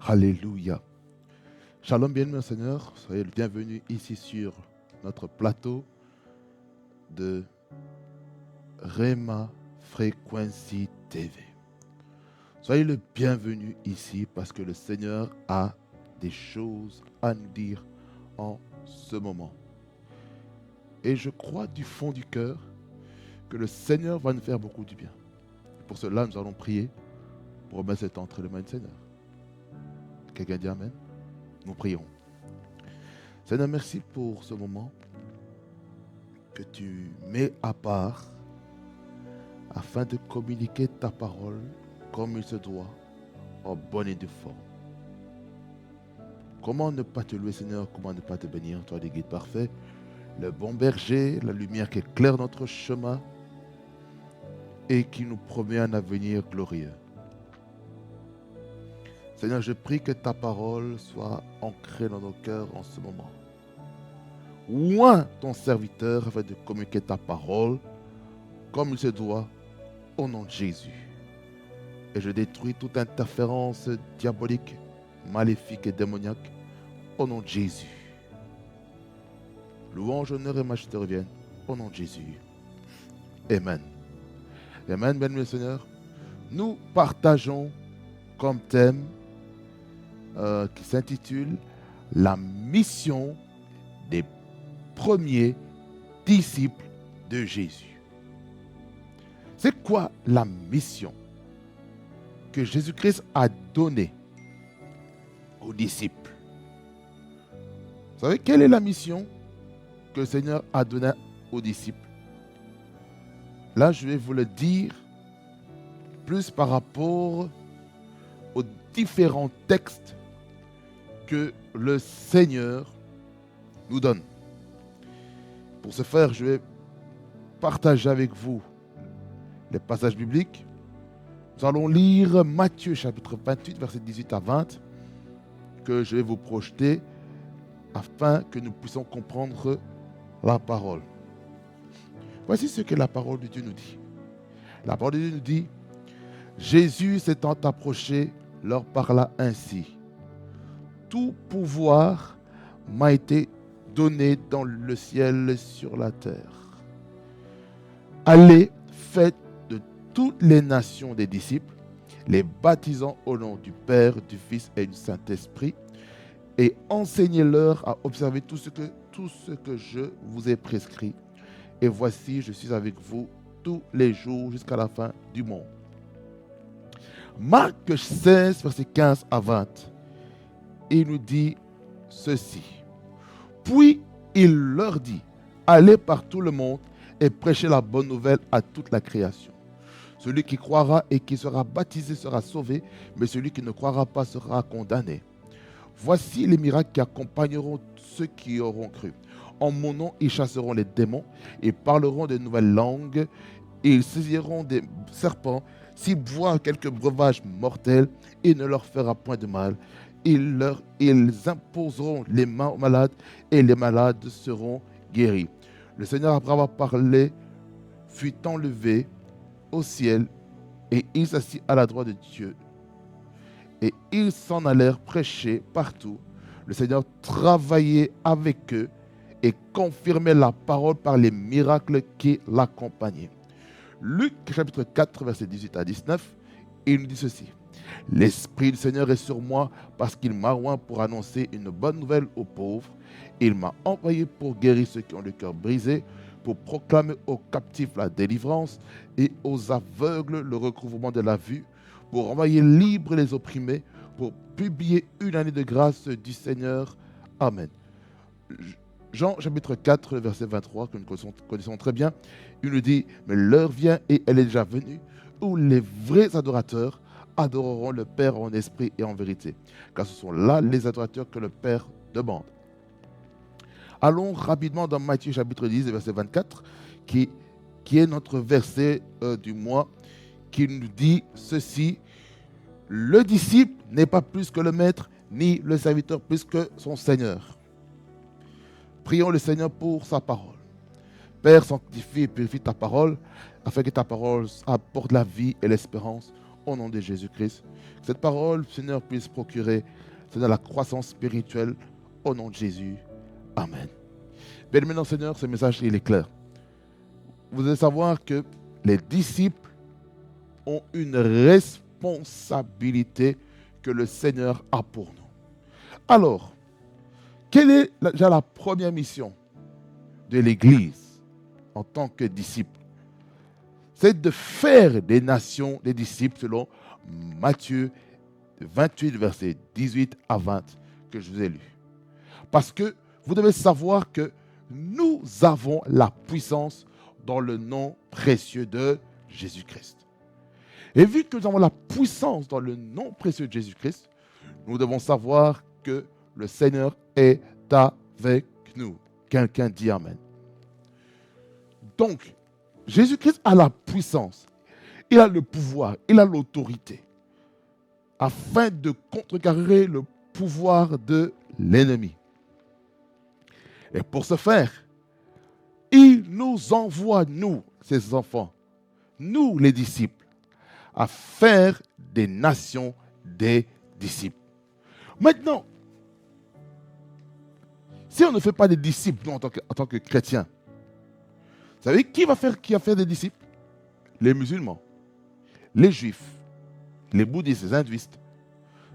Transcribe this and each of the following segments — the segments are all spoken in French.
Alléluia. Shalom, bien-aimés Seigneur. Soyez le bienvenu ici sur notre plateau de Rema Frequency TV. Soyez le bienvenu ici parce que le Seigneur a des choses à nous dire en ce moment. Et je crois du fond du cœur que le Seigneur va nous faire beaucoup du bien. Pour cela, nous allons prier pour remettre cet entre les mains du Seigneur. Quelqu'un dit Amen? Nous prions. Seigneur, merci pour ce moment que tu mets à part afin de communiquer ta parole comme il se doit, en bonne et due forme. Comment ne pas te louer, Seigneur? Comment ne pas te bénir? Toi, le guide parfait, le bon berger, la lumière qui éclaire notre chemin et qui nous promet un avenir glorieux. Seigneur, je prie que ta parole soit ancrée dans nos cœurs en ce moment. Oins ton serviteur afin de communiquer ta parole comme il se doit au nom de Jésus. Et je détruis toute interférence diabolique, maléfique et démoniaque au nom de Jésus. Louange, honneur et majesté reviennent au nom de Jésus. Amen. Amen, bien-aimés Seigneur. Nous partageons comme thème qui s'intitule « La mission des premiers disciples de Jésus ». C'est quoi la mission que Jésus-Christ a donnée aux disciples? Vous savez, quelle est la mission que le Seigneur a donnée aux disciples? Là, je vais vous le dire plus par rapport aux différents textes que le Seigneur nous donne. Pour ce faire, je vais partager avec vous les passages bibliques. Nous allons lire Matthieu chapitre 28, verset 18 à 20, que je vais vous projeter afin que nous puissions comprendre la parole. Voici ce que la parole de Dieu nous dit. La parole de Dieu nous dit: Jésus s'étant approché, leur parla ainsi. Tout pouvoir m'a été donné dans le ciel et sur la terre. Allez, faites de toutes les nations des disciples, les baptisant au nom du Père, du Fils et du Saint-Esprit, et enseignez-leur à observer tout ce que je vous ai prescrit. Et voici, je suis avec vous tous les jours jusqu'à la fin du monde. Marc 16, verset 15 à 20. Il nous dit ceci. Puis il leur dit: allez par tout le monde et prêchez la bonne nouvelle à toute la création. Celui qui croira et qui sera baptisé sera sauvé, mais celui qui ne croira pas sera condamné. Voici les miracles qui accompagneront ceux qui auront cru. En mon nom, ils chasseront les démons, ils parleront de nouvelles langues, ils saisiront des serpents. S'ils boivent quelques breuvages mortels, il ne leur fera point de mal. Ils imposeront les mains aux malades et les malades seront guéris. Le Seigneur, après avoir parlé, fut enlevé au ciel et il s'assit à la droite de Dieu. Et ils s'en allèrent prêcher partout. Le Seigneur travaillait avec eux et confirmait la parole par les miracles qui l'accompagnaient. Luc chapitre 4, verset 18 à 19, il nous dit ceci. L'Esprit du Seigneur est sur moi parce qu'il m'a oint pour annoncer une bonne nouvelle aux pauvres. Il m'a envoyé pour guérir ceux qui ont le cœur brisé, pour proclamer aux captifs la délivrance et aux aveugles le recouvrement de la vue, pour envoyer libres les opprimés, pour publier une année de grâce du Seigneur. Amen. Jean chapitre 4, verset 23, que nous connaissons très bien, il nous dit, mais l'heure vient et elle est déjà venue, où les vrais adorateurs adoreront le Père en esprit et en vérité, car ce sont là les adorateurs que le Père demande. Allons rapidement dans Matthieu chapitre 10, verset 24, qui est notre verset du mois, qui nous dit ceci. Le disciple n'est pas plus que le maître, ni le serviteur plus que son Seigneur. Prions le Seigneur pour sa parole. Père, sanctifie et purifie ta parole, afin que ta parole apporte la vie et l'espérance au nom de Jésus-Christ. Que cette parole, Seigneur, puisse procurer, Seigneur, la croissance spirituelle au nom de Jésus. Amen. Bien maintenant, Seigneur, ce message, il est clair. Vous devez savoir que les disciples ont une responsabilité que le Seigneur a pour nous. Alors, quelle est déjà la première mission de l'Église en tant que disciple? C'est de faire des nations des disciples selon Matthieu 28, versets 18 à 20 que je vous ai lu. Parce que vous devez savoir que nous avons la puissance dans le nom précieux de Jésus-Christ. Et vu que nous avons la puissance dans le nom précieux de Jésus-Christ, nous devons savoir que le Seigneur est avec nous. Quelqu'un dit Amen. Donc, Jésus-Christ a la puissance, il a le pouvoir, il a l'autorité, afin de contrecarrer le pouvoir de l'ennemi. Et pour ce faire, il nous envoie, nous, ses enfants, nous les disciples, à faire des nations des disciples. Maintenant, si on ne fait pas des disciples, nous, en tant que chrétiens, vous savez qui va faire des disciples? Les musulmans, les juifs, les bouddhistes, les hindouistes,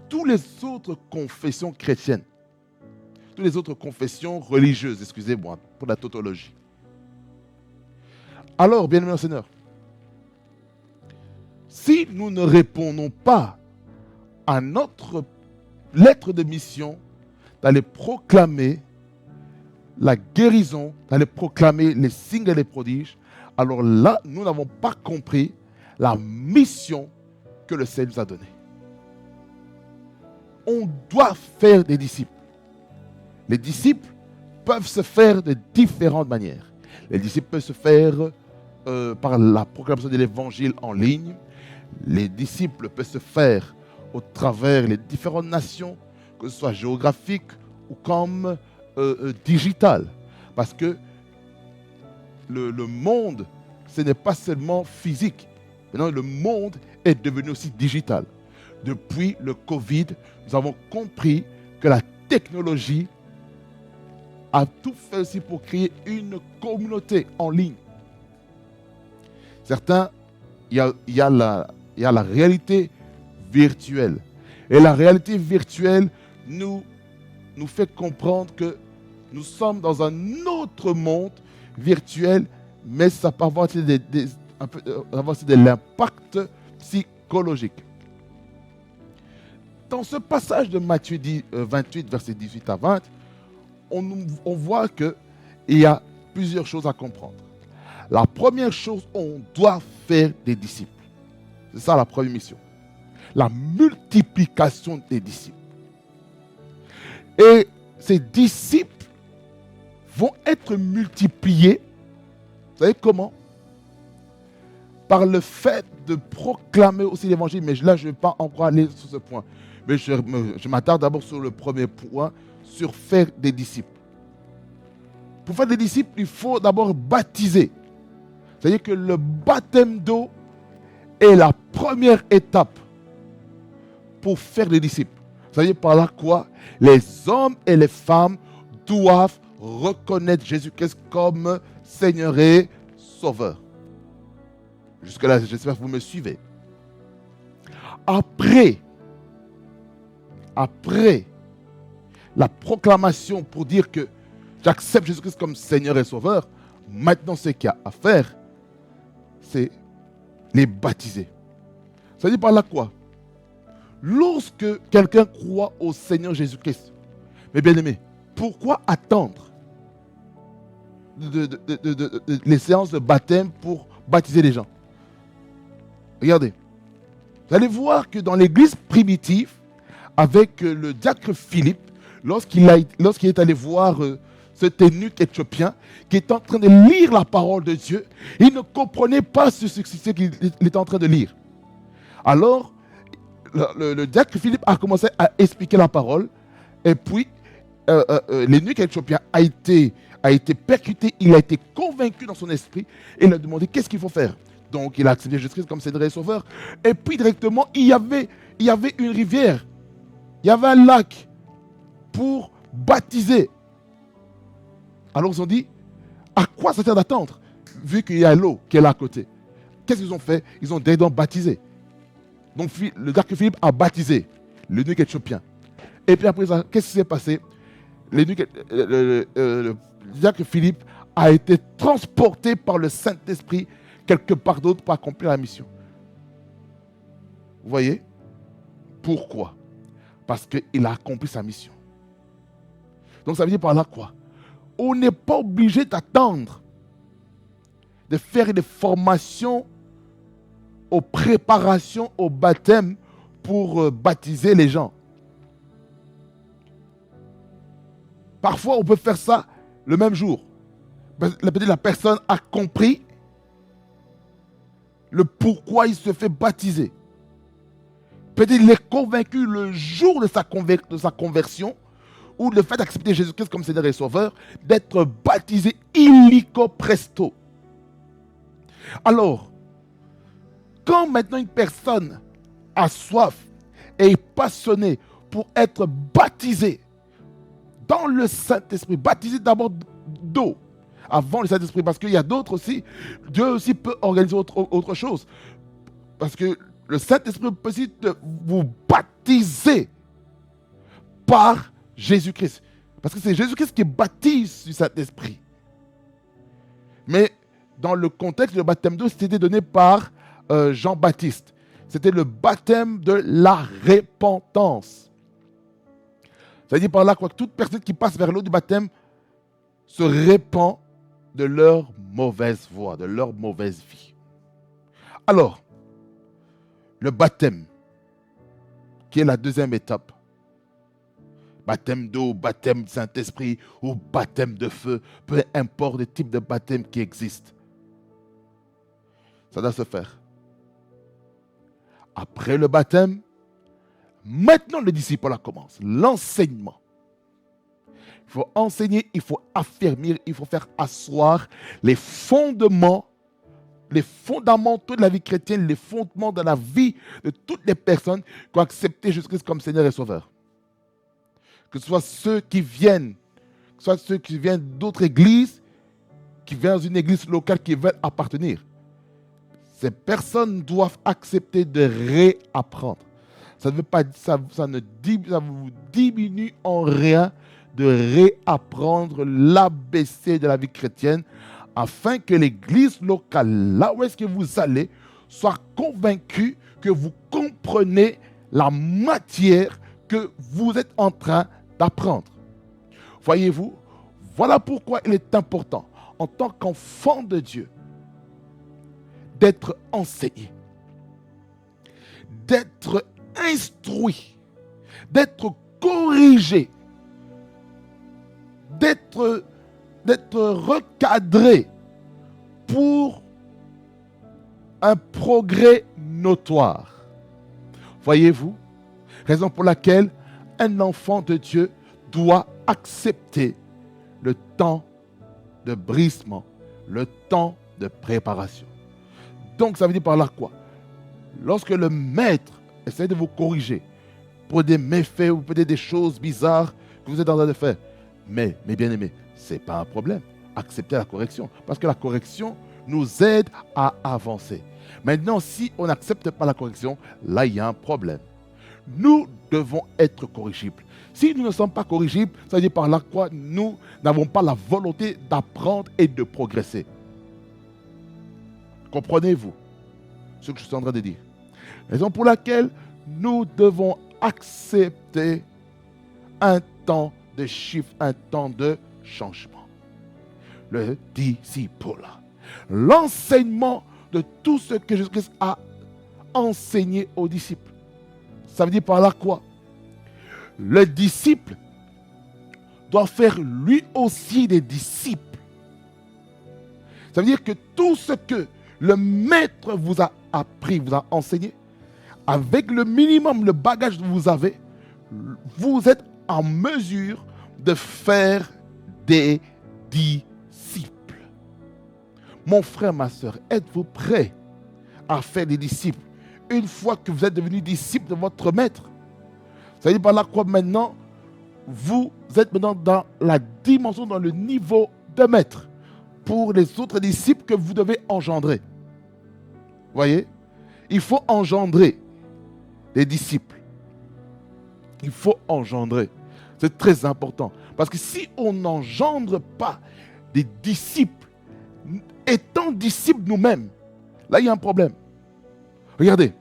toutes les autres confessions chrétiennes, toutes les autres confessions religieuses, excusez-moi, pour la tautologie. Alors, bien-aimés Seigneur, si nous ne répondons pas à notre lettre de mission d'aller proclamer la guérison, d'aller proclamer les signes et les prodiges, alors là, nous n'avons pas compris la mission que le Seigneur nous a donnée. On doit faire des disciples. Les disciples peuvent se faire de différentes manières. Les disciples peuvent se faire par la proclamation de l'évangile en ligne. Les disciples peuvent se faire au travers les différentes nations, que ce soit géographiques ou comme digital. Parce que le monde, ce n'est pas seulement physique. Maintenant, le monde est devenu aussi digital. Depuis le Covid, nous avons compris que la technologie a tout fait aussi pour créer une communauté en ligne. Certains, il y a la réalité virtuelle. Et la réalité virtuelle nous fait comprendre que nous sommes dans un autre monde virtuel, mais ça peut avoir aussi de l'impact psychologique. Dans ce passage de Matthieu 28, versets 18 à 20, on voit qu'il y a plusieurs choses à comprendre. La première chose, on doit faire des disciples. C'est ça la première mission. La multiplication des disciples. Et ces disciples vont être multipliés. Vous savez comment? Par le fait de proclamer aussi l'évangile. Mais là, je ne vais pas encore aller sur ce point. Mais je m'attarde d'abord sur le premier point, sur faire des disciples. Pour faire des disciples, il faut d'abord baptiser. C'est-à-dire que le baptême d'eau est la première étape pour faire des disciples. C'est-à-dire par là quoi? Les hommes et les femmes doivent reconnaître Jésus-Christ comme Seigneur et Sauveur. Jusque-là, j'espère que vous me suivez. Après la proclamation pour dire que j'accepte Jésus-Christ comme Seigneur et Sauveur, maintenant ce qu'il y a à faire, c'est les baptiser. Ça veut dire par là quoi? Lorsque quelqu'un croit au Seigneur Jésus-Christ, mes bien-aimés, pourquoi attendre les séances de baptême pour baptiser les gens? Regardez, vous allez voir que dans l'église primitive, avec le diacre Philippe, lorsqu'il est allé voir cet eunuque éthiopien qui est en train de lire la parole de Dieu, il ne comprenait pas ce qu'il était en train de lire. Alors, le diacre Philippe a commencé à expliquer la parole, et puis l'eunuque éthiopien a été percuté, il a été convaincu dans son esprit, et il a demandé qu'est-ce qu'il faut faire. Donc, il a accepté Jésus-Christ comme Seigneur et Sauveur. Et puis, directement, il y avait une rivière. Il y avait un lac pour baptiser. Alors, ils ont dit, à quoi ça sert d'attendre, vu qu'il y a l'eau qui est là à côté? Qu'est-ce qu'ils ont fait? Ils ont directement baptisé. Donc, le diacre Philippe a baptisé l'eunuque éthiopien. Et puis après ça, qu'est-ce qui s'est passé? Le diacre Philippe a été transporté par le Saint-Esprit quelque part d'autre pour accomplir la mission. Vous voyez? Pourquoi? Parce qu'il a accompli sa mission. Donc ça veut dire par là quoi? On n'est pas obligé d'attendre, de faire des formations aux préparations au baptême pour baptiser les gens. Parfois, on peut faire ça le même jour. Peut-être la personne a compris le pourquoi il se fait baptiser. Peut-être il est convaincu le jour de sa conversion ou le fait d'accepter Jésus-Christ comme Seigneur et Sauveur, d'être baptisé illico presto. Alors, quand maintenant une personne a soif et est passionnée pour être baptisée dans le Saint-Esprit, baptisée d'abord d'eau, avant le Saint-Esprit, parce qu'il y a d'autres aussi, Dieu aussi peut organiser autre chose. Parce que le Saint-Esprit peut aussi vous baptiser par Jésus-Christ. Parce que c'est Jésus-Christ qui baptise du Saint-Esprit. Mais dans le contexte, le baptême d'eau, c'était donné par Jean-Baptiste. C'était le baptême de la repentance. Ça veut dire par là quoi, que toute personne qui passe vers l'eau du baptême se répand de leur mauvaise voie, de leur mauvaise vie. Alors, le baptême, qui est la deuxième étape, baptême d'eau, baptême du Saint-Esprit ou baptême de feu, peu importe le type de baptême qui existe, ça doit se faire. Après le baptême, maintenant le disciple commence, l'enseignement. Il faut enseigner, il faut affermir, il faut faire asseoir les fondements, les fondamentaux de la vie chrétienne, les fondements de la vie de toutes les personnes qui ont accepté Jésus-Christ comme Seigneur et Sauveur. Que ce soit ceux qui viennent, d'autres églises, qui viennent dans une église locale qui veulent appartenir. Ces personnes doivent accepter de réapprendre. Ça ne veut pas dire, ça vous diminue en rien de réapprendre l'ABC de la vie chrétienne afin que l'église locale, là où est-ce que vous allez, soit convaincue que vous comprenez la matière que vous êtes en train d'apprendre. Voyez-vous, voilà pourquoi il est important, en tant qu'enfant de Dieu, d'être enseigné, d'être instruit, d'être corrigé, d'être recadré pour un progrès notoire. Voyez-vous, raison pour laquelle un enfant de Dieu doit accepter le temps de brisement, le temps de préparation. Donc ça veut dire par là quoi? Lorsque le maître essaie de vous corriger pour des méfaits ou peut-être des choses bizarres que vous êtes en train de faire, mais mes bien-aimés, ce n'est pas un problème. Acceptez la correction, parce que la correction nous aide à avancer. Maintenant, si on n'accepte pas la correction, là, il y a un problème. Nous devons être corrigibles. Si nous ne sommes pas corrigibles, ça veut dire par là quoi? Nous n'avons pas la volonté d'apprendre et de progresser. Comprenez-vous ce que je suis en train de dire? Raison pour laquelle nous devons accepter un temps de chiffre, un temps de changement. Le disciple, l'enseignement de tout ce que Jésus-Christ a enseigné aux disciples. Ça veut dire par là quoi? Le disciple doit faire lui aussi des disciples. Ça veut dire que tout ce que le maître vous a appris, vous a enseigné, avec le minimum, le bagage que vous avez, vous êtes en mesure de faire des disciples. Mon frère, ma soeur, êtes-vous prêts à faire des disciples. Une fois que vous êtes devenus disciples de votre maître, ça veut dire par là quoi maintenant, vous êtes maintenant dans la dimension, dans le niveau de maître pour les autres disciples que vous devez engendrer. Vous voyez? Il faut engendrer des disciples. Il faut engendrer. C'est très important. Parce que si on n'engendre pas des disciples, étant disciples nous-mêmes, là il y a un problème. Regardez.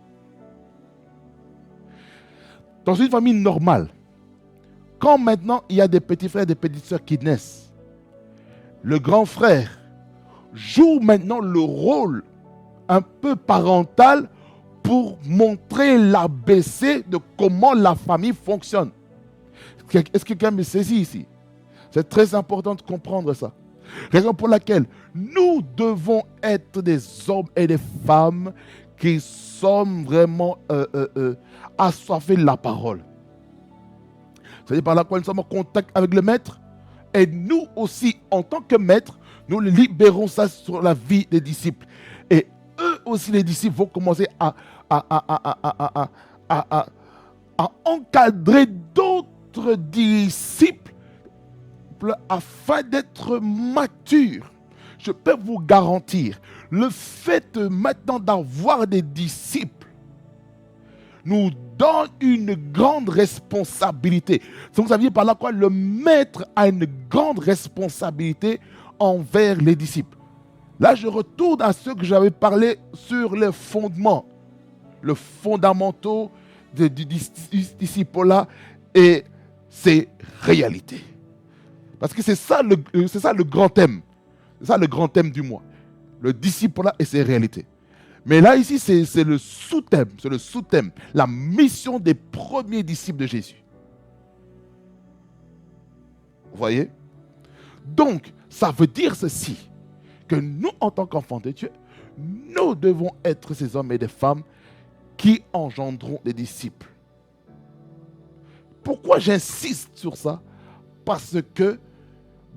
Dans une famille normale, quand maintenant il y a des petits frères et des petites sœurs qui naissent, le grand frère joue maintenant le rôle un peu parental pour montrer l'ABC de comment la famille fonctionne. Est-ce que quelqu'un me saisit ici? C'est très important de comprendre ça. Raison pour laquelle nous devons être des hommes et des femmes qui sommes vraiment assoiffés de la parole. C'est-à-dire par là que nous sommes en contact avec le maître. Et nous aussi, en tant que maître, nous libérons ça sur la vie des disciples. Et eux aussi, les disciples, vont commencer à encadrer d'autres disciples afin d'être matures. Je peux vous garantir, le fait maintenant d'avoir des disciples nous donne une grande responsabilité. Donc, ça veut dire par là quoi le maître a une grande responsabilité envers les disciples. Là, je retourne à ce que j'avais parlé sur les fondements, le fondamentaux du disciple-là et ses réalités. Parce que c'est ça le grand thème. C'est ça le grand thème du mois. Le disciple-là et ses réalités. Mais là, ici, c'est le sous-thème. C'est le sous-thème. La mission des premiers disciples de Jésus. Vous voyez? Donc, ça veut dire ceci. Que nous, en tant qu'enfants de Dieu, nous devons être ces hommes et des femmes qui engendront des disciples. Pourquoi j'insiste sur ça? Parce que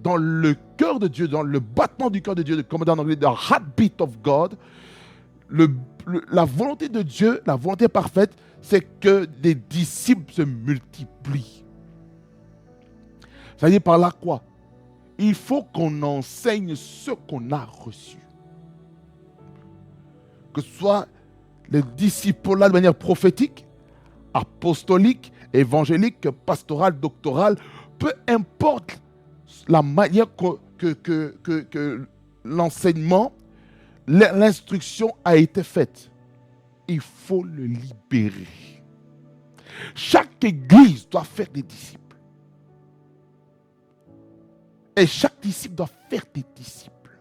dans le cœur de Dieu, dans le battement du cœur de Dieu, comme dans l'anglais, the heartbeat of God, la volonté de Dieu, la volonté parfaite, c'est que des disciples se multiplient. Ça veut dire par là quoi? Il faut qu'on enseigne ce qu'on a reçu. Que ce soit les disciples là de manière prophétique, apostolique, évangélique, pastorale, doctorale, peu importe la manière que l'enseignement, l'instruction a été faite. Il faut le libérer. Chaque église doit faire des disciples. Et chaque disciple doit faire des disciples.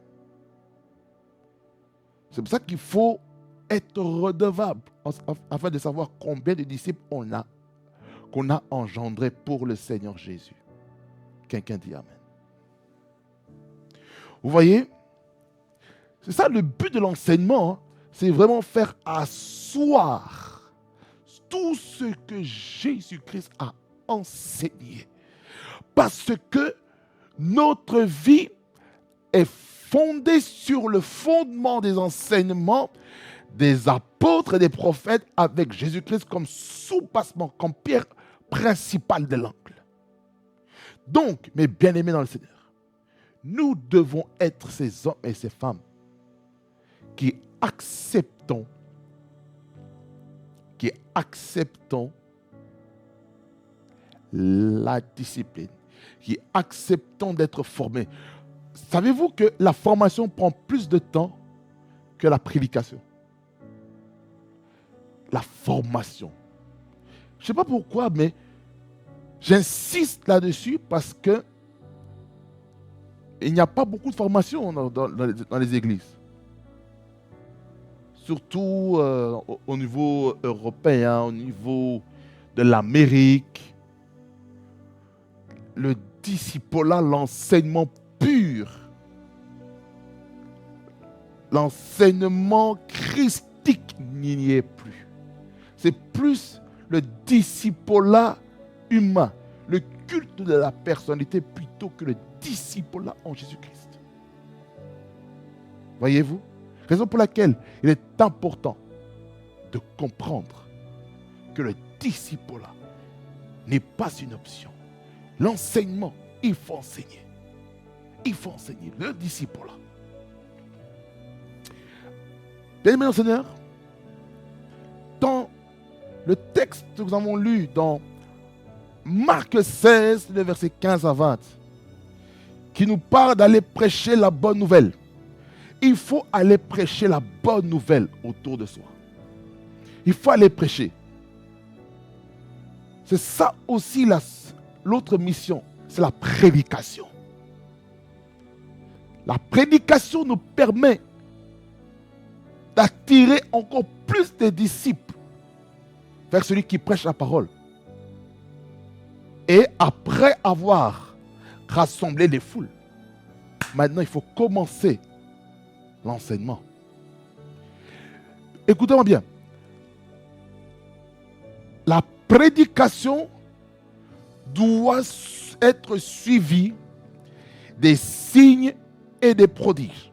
C'est pour ça qu'il faut être redevable afin de savoir combien de disciples on a, qu'on a engendré pour le Seigneur Jésus. Quelqu'un dit Amen. Vous voyez, c'est ça le but de l'enseignement, hein, c'est vraiment faire asseoir tout ce que Jésus-Christ a enseigné. Parce que notre vie est fondée sur le fondement des enseignements des apôtres et des prophètes avec Jésus-Christ comme soubassement, comme pierre principale de l'angle. Donc, mes bien-aimés dans le Seigneur, nous devons être ces hommes et ces femmes qui acceptons la discipline, qui acceptons d'être formés. Savez-vous que la formation prend plus de temps que la prédication? La formation. Je ne sais pas pourquoi, mais j'insiste là-dessus parce que il n'y a pas beaucoup de formation dans les églises. Surtout au niveau européen, au niveau de l'Amérique. Le disciple-là, l'enseignement pur, l'enseignement christique n'y est plus. C'est plus le disciple-là humain, le culte de la personnalité plutôt que le disciple-là en Jésus-Christ. Voyez-vous? Raison pour laquelle il est important de comprendre que le disciple-là n'est pas une option. L'enseignement, il faut enseigner. Il faut enseigner le disciple-là. Bien-aimés dans le Seigneur, dans le texte que nous avons lu dans Marc 16, le verset 15 à 20, qui nous parle d'aller prêcher la bonne nouvelle. Il faut aller prêcher la bonne nouvelle autour de soi. Il faut aller prêcher. C'est ça aussi l'autre mission, c'est la prédication. La prédication nous permet d'attirer encore plus de disciples vers celui qui prêche la parole. Et après avoir rassemblé les foules, maintenant il faut commencer l'enseignement. Écoutez-moi bien. La prédication doit être suivie des signes et des prodiges.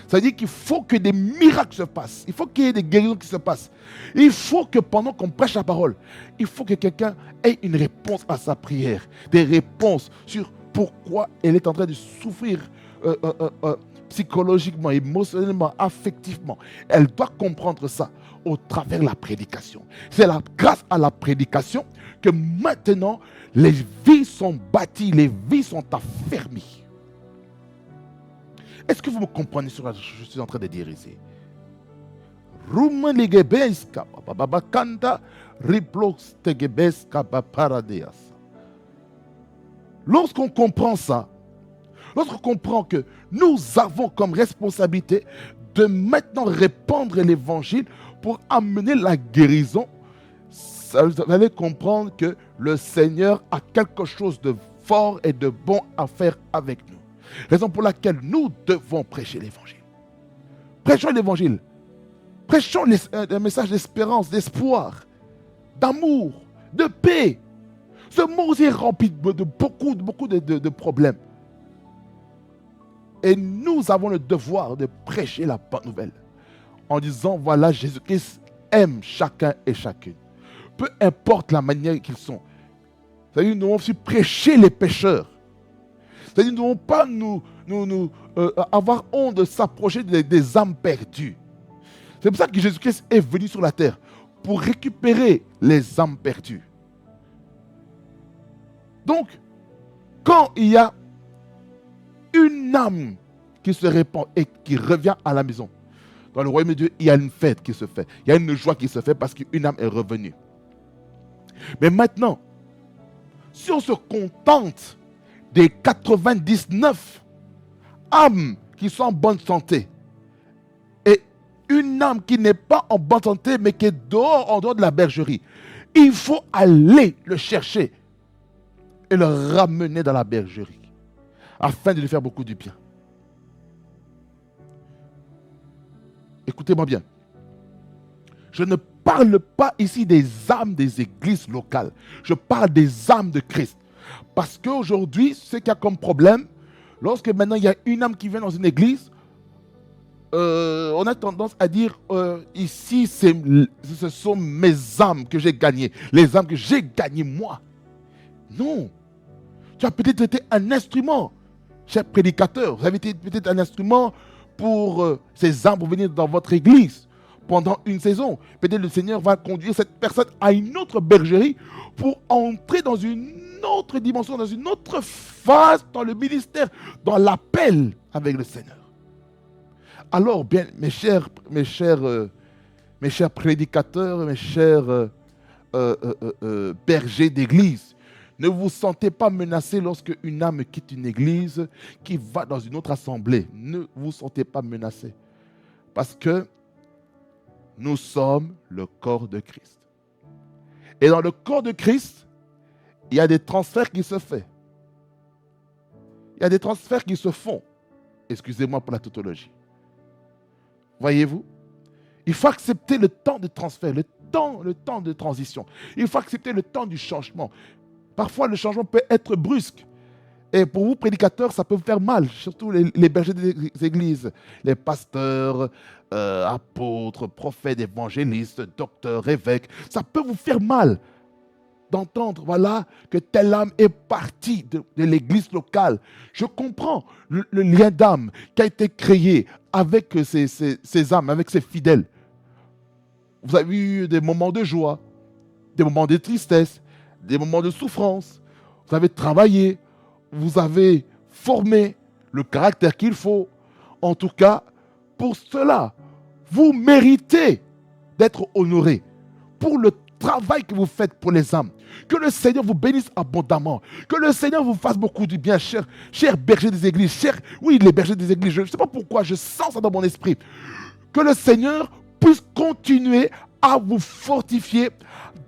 C'est-à-dire qu'il faut que des miracles se passent. Il faut qu'il y ait des guérisons qui se passent. Il faut que pendant qu'on prêche la parole, il faut que quelqu'un ait une réponse à sa prière. Des réponses sur pourquoi elle est en train de souffrir psychologiquement, émotionnellement, affectivement. Elle doit comprendre ça au travers de la prédication. C'est grâce à la prédication que maintenant, les vies sont bâties, les vies sont affermies. Est-ce que vous me comprenez sur ce que je suis en train de dire ici? Lorsqu'on comprend ça, lorsqu'on comprend que nous avons comme responsabilité de maintenant répandre l'évangile pour amener la guérison, vous allez comprendre que le Seigneur a quelque chose de fort et de bon à faire avec nous. Raison pour laquelle nous devons prêcher l'évangile. Prêchons l'évangile. Prêchons un message d'espérance, d'espoir, d'amour, de paix. Ce monde est rempli de beaucoup de problèmes. Et nous avons le devoir de prêcher la bonne nouvelle. En disant, voilà, Jésus-Christ aime chacun et chacune. Peu importe la manière qu'ils sont. C'est-à-dire, nous devons aussi prêcher les pécheurs. C'est-à-dire, nous ne devons pas avoir honte de s'approcher des âmes perdues. C'est pour ça que Jésus-Christ est venu sur la terre, pour récupérer les âmes perdues. Donc, quand il y a une âme qui se répand et qui revient à la maison, dans le royaume de Dieu, il y a une fête qui se fait. Il y a une joie qui se fait parce qu'une âme est revenue. Mais maintenant, si on se contente des 99 âmes qui sont en bonne santé et une âme qui n'est pas en bonne santé mais qui est en dehors de la bergerie, il faut aller le chercher et le ramener dans la bergerie afin de lui faire beaucoup de bien. Écoutez-moi bien. Je ne parle pas ici des âmes des églises locales. Je parle des âmes de Christ. Parce qu'aujourd'hui, ce qu'il y a comme problème, lorsque maintenant il y a une âme qui vient dans une église, on a tendance à dire, ici, ce sont mes âmes que j'ai gagnées. Les âmes que j'ai gagnées moi. Non. Tu as peut-être été un instrument, cher prédicateur. Vous avez été peut-être un instrument pour ces âmes pour venir dans votre église pendant une saison. Peut-être le Seigneur va conduire cette personne à une autre bergerie pour entrer dans une autre dimension, dans une autre phase dans le ministère, dans l'appel avec le Seigneur. Alors, bien, mes chers prédicateurs, mes chers bergers d'église, ne vous sentez pas menacés lorsque une âme quitte une église qui va dans une autre assemblée. Ne vous sentez pas menacés. Parce que nous sommes le corps de Christ. Et dans le corps de Christ, il y a des transferts qui se font. Il y a des transferts qui se font. Excusez-moi pour la tautologie. Voyez-vous? Il faut accepter le temps de transfert, le temps de transition. Il faut accepter le temps du changement. Parfois, le changement peut être brusque. Et pour vous, prédicateurs, ça peut vous faire mal, surtout les bergers des églises, les pasteurs, apôtres, prophètes, évangélistes, docteurs, évêques. Ça peut vous faire mal d'entendre, voilà, que telle âme est partie de l'église locale. Je comprends le lien d'âme qui a été créé avec ces âmes, avec ces fidèles. Vous avez eu des moments de joie, des moments de tristesse, des moments de souffrance. Vous avez travaillé, vous avez formé le caractère qu'il faut. En tout cas, pour cela, vous méritez d'être honoré pour le travail que vous faites pour les âmes. Que le Seigneur vous bénisse abondamment. Que le Seigneur vous fasse beaucoup du bien, chers bergers des églises. Oui, les bergers des églises, je ne sais pas pourquoi, je sens ça dans mon esprit. Que le Seigneur puisse continuer à vous fortifier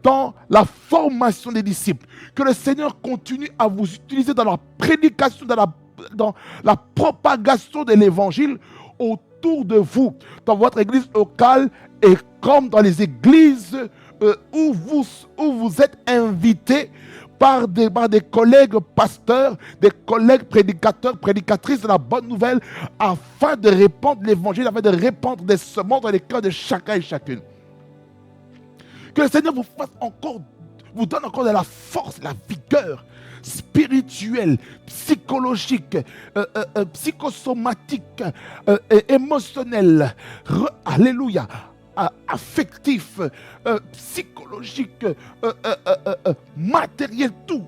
dans la formation des disciples. Que le Seigneur continue à vous utiliser dans la prédication, dans la propagation de l'évangile autour de vous, dans votre église locale et comme dans les églises où vous êtes invités par des collègues pasteurs, des collègues prédicateurs, prédicatrices de la bonne nouvelle, afin de répandre l'évangile, afin de répandre des semences dans les cœurs de chacun et chacune. Que le Seigneur vous donne encore de la force, la vigueur spirituelle, psychologique, psychosomatique, émotionnelle, alléluia, affectif, psychologique, matériel, tout,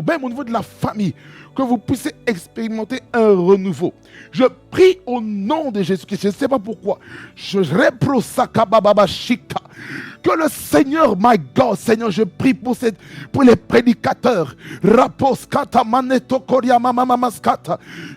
même au niveau de la famille, que vous puissiez expérimenter un renouveau. Je prie au nom de Jésus-Christ, je ne sais pas pourquoi, que le Seigneur, my God, Seigneur, je prie pour les prédicateurs.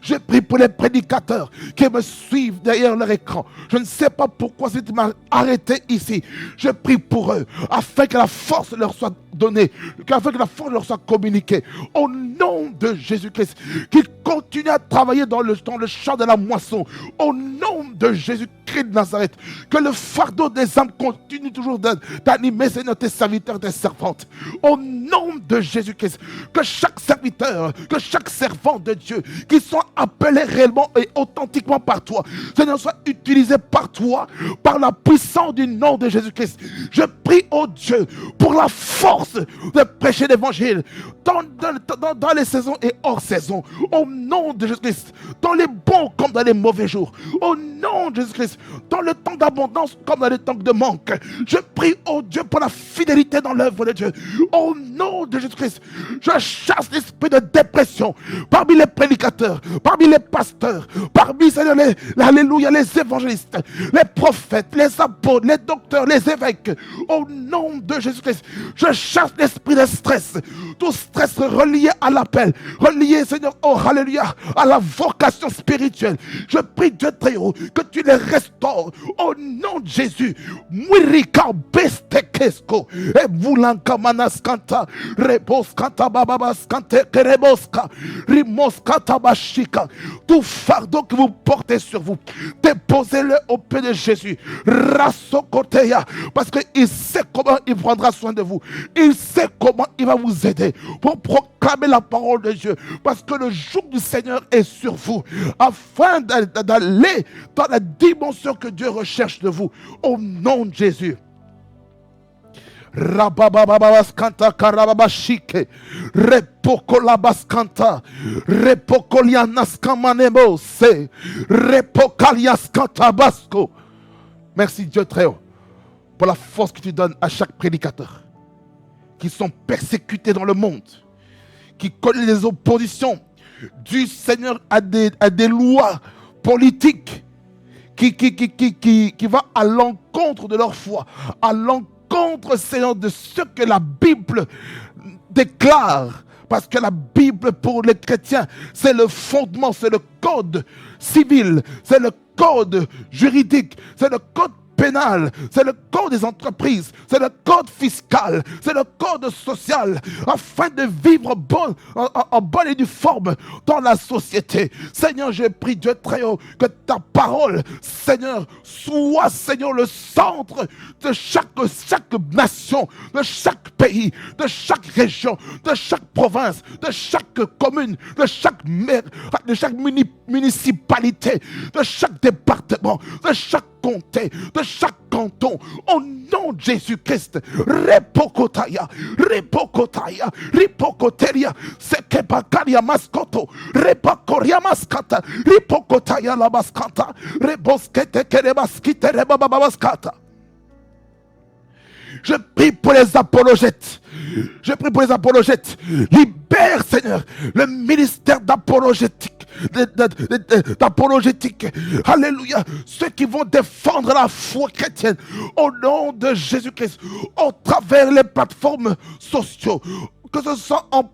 Je prie pour les prédicateurs qui me suivent derrière leur écran. Je ne sais pas pourquoi tu m'as arrêté ici. Je prie pour eux, afin que la force leur soit donnée, afin que la force leur soit communiquée. Au nom de Jésus-Christ, qu'ils continuent à travailler dans le champ de la moisson. Au nom de Jésus-Christ de Nazareth, que le fardeau des âmes continue toujours d'animer, Seigneur, tes serviteurs, tes servantes. Au nom de Jésus-Christ, que chaque serviteur, que chaque servant de Dieu, qui soit appelé réellement et authentiquement par toi, Seigneur, soit utilisé par toi, par la puissance du nom de Jésus-Christ. Je prie, oh Dieu, pour la force de prêcher l'évangile dans les saisons et hors saison. Au nom de Jésus-Christ, dans les bons comme dans les mauvais jours. Au nom de Jésus-Christ, dans le temps d'abondance comme dans le temps de manque. Je prie, oh Dieu, pour la fidélité dans l'œuvre de Dieu. Au nom de Jésus-Christ, je chasse l'esprit de dépression parmi les prédicateurs, parmi les pasteurs, parmi, Seigneur, alléluia, les évangélistes, les prophètes, les apôtres, les docteurs, les évêques. Au nom de Jésus-Christ, je chasse l'esprit de stress, tout stress relié à l'appel, relié, Seigneur, oh alléluia, à la vocation spirituelle. Je prie, Dieu très haut, que tu les restaures au nom de Jésus. Mwirika bestekesko e vulanka manaskanta reboskanta bababaskante kereboska rimoskata bashika. Tout fardeau que vous portez sur vous, déposez-le au pied de Jésus. Rasokoteya, parce qu'il sait comment il prendra soin de vous. Il sait comment il va vous aider pour proclamer la parole de Dieu, parce que le jour du Seigneur est sur vous, afin d'aller dans la dimension que Dieu recherche de vous. Au nom de Jésus. Rabababaskanta karababashike repokolabaskanta repokolianaskamanebose repokaliaskanta basko. Merci Dieu très haut pour la force que tu donnes à chaque prédicateur qui sont persécutés dans le monde, qui connaissent les oppositions du Seigneur à des lois politiques qui va à l'encontre de leur foi, à l'encontre, Seigneur, de ce que la Bible déclare. Parce que la Bible, pour les chrétiens, c'est le fondement, c'est le code civil, c'est le code juridique, c'est le code pénal, c'est le code des entreprises, c'est le code fiscal, c'est le code social, afin de vivre en bonne et due forme dans la société. Seigneur, je prie Dieu très haut que ta parole, Seigneur, soit, Seigneur, le centre de chaque nation, de chaque pays, de chaque région, de chaque province, de chaque commune, de chaque maire, de chaque municipalité, de chaque département, de chaque comté, de chaque canton, au nom de Jésus-Christ. Repokotaya, repokotaya, ripokoteria, sekebakaria maskoto, repakoria maskata, ripokotaya la maskata, reboskete kerebaskite rebababaskata. Je prie pour les apologètes. Je prie pour les apologètes. Libère, Seigneur, le ministère d'apologétique. D'apologétique. Alléluia. Ceux qui vont défendre la foi chrétienne au nom de Jésus-Christ, au travers les plateformes sociaux. Que ce soit en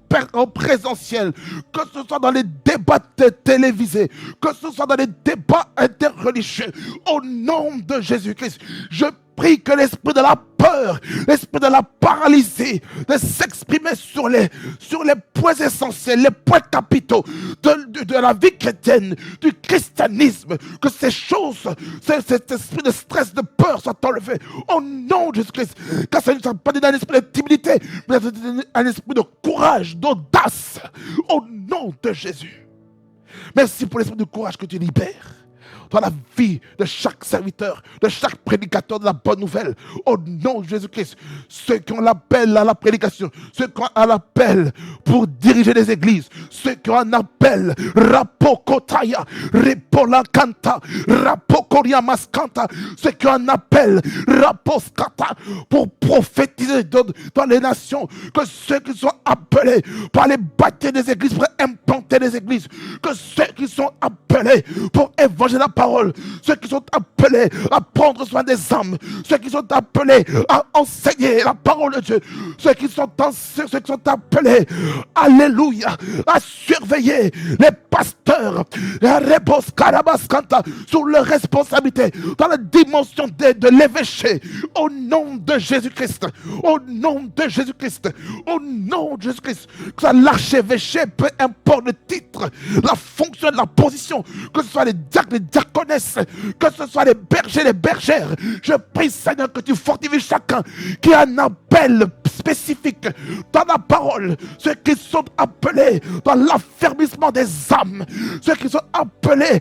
présentiel, que ce soit dans les débats télévisés, que ce soit dans les débats interreligieux, au nom de Jésus-Christ, je prie que l'esprit de la peur, l'esprit de la paralysie, de s'exprimer sur les points essentiels, les points capitaux de la vie chrétienne, du christianisme, que ces choses, cet esprit de stress, de peur soit enlevé au nom de Jésus-Christ. Car ce n'est pas un esprit de timidité, mais un esprit de courage, d'audace, au nom de Jésus. Merci pour l'esprit de courage que tu libères dans la vie de chaque serviteur, de chaque prédicateur de la bonne nouvelle, au nom de Jésus-Christ. Ceux qui ont l'appel à la prédication, ceux qui ont l'appel pour diriger les églises, ceux qui ont un appel, Rapokotaya, Repolakanta, Rapokoria Maskanta, ceux qui ont un appel, Raposkata, pour prophétiser dans les nations, que ceux qui sont appelés pour aller bâtir des églises, pour implanter des églises, que ceux qui sont appelés pour évangéliser la parole, ceux qui sont appelés à prendre soin des âmes, ceux qui sont appelés à enseigner la parole de Dieu, ceux qui sont appelés, alléluia, à surveiller les pasteurs, sous leur responsabilité dans la dimension de l'évêché, au nom de Jésus-Christ, au nom de Jésus-Christ, au nom de Jésus-Christ, que ce soit l'archevêché, peu importe le titre, la fonction, la position, que ce soit les diacres, les diaconesses, que ce soit les bergers, les bergères, je prie, Seigneur, que tu fortifies chacun qui a un appel spécifique dans la parole, ceux qui sont appelés dans l'affermissement des âmes, ceux qui sont appelés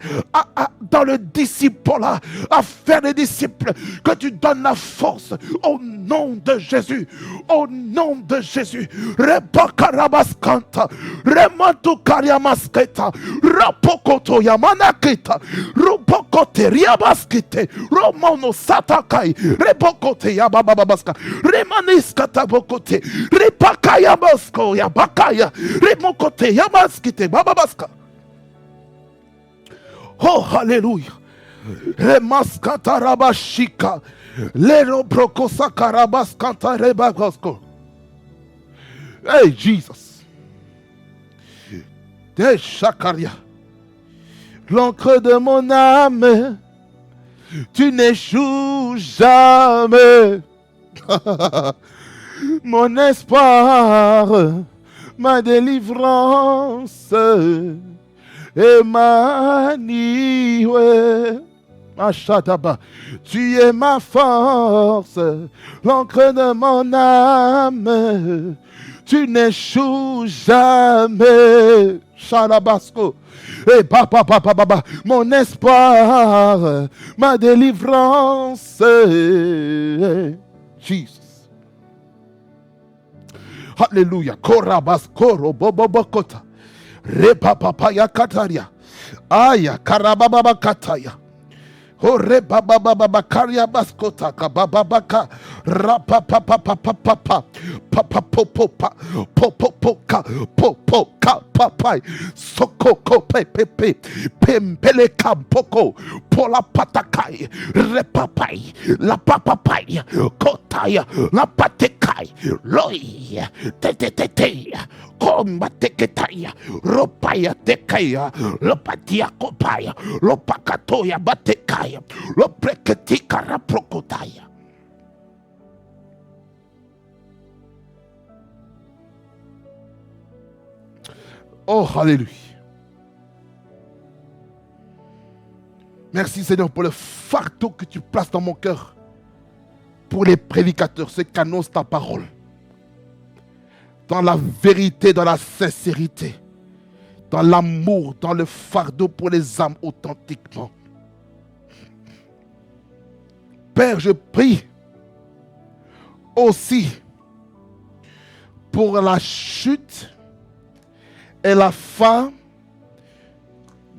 dans le disciple-là, à faire des disciples, que tu donnes la force au nom de Jésus, au nom de Jésus. Repakarabaskanta, remantukariamasketa, rapokoto yamanakita, rupokote riabaskite, romano satakai, repokote yabababaska, remaniskata bokote, repakaya basko yabakaya, remokote yabaskite bababaska. Oh, alléluia. Remaskata rabashika, lero brokosa karabaskanta rebagosko. Hey, Jesus. Des chakaria. L'encre de mon âme, tu n'échoues jamais. Mon espoir, ma délivrance, Emmanuel, Machadaba, tu es ma force, l'encre de mon âme, tu n'échoues jamais. Chalabasco, et papa, mon espoir, ma délivrance, Jesus. Alléluia. Korabascoro, bobobokota. Repapapaya kataria. Aya, karababa kataya. Ore baba baba karia baskota kababaka rapapapapapapa papapopopa popopoka popoka papai sokoko pepepe pempele kampoko pola patakai repapai la papapai kota Rapakotaya, la patekai, loi, tete, kombateketaya, ropaya tekaya, lopatia kopaya, lopakatoya batekaya, lopreketika raprokotaya. Oh, alléluia. Merci Seigneur pour le fardeau que tu places dans mon cœur. Pour les prédicateurs, ceux qui annoncent ta parole. Dans la vérité, dans la sincérité. Dans l'amour, dans le fardeau pour les âmes authentiquement. Père, je prie aussi pour la chute et la fin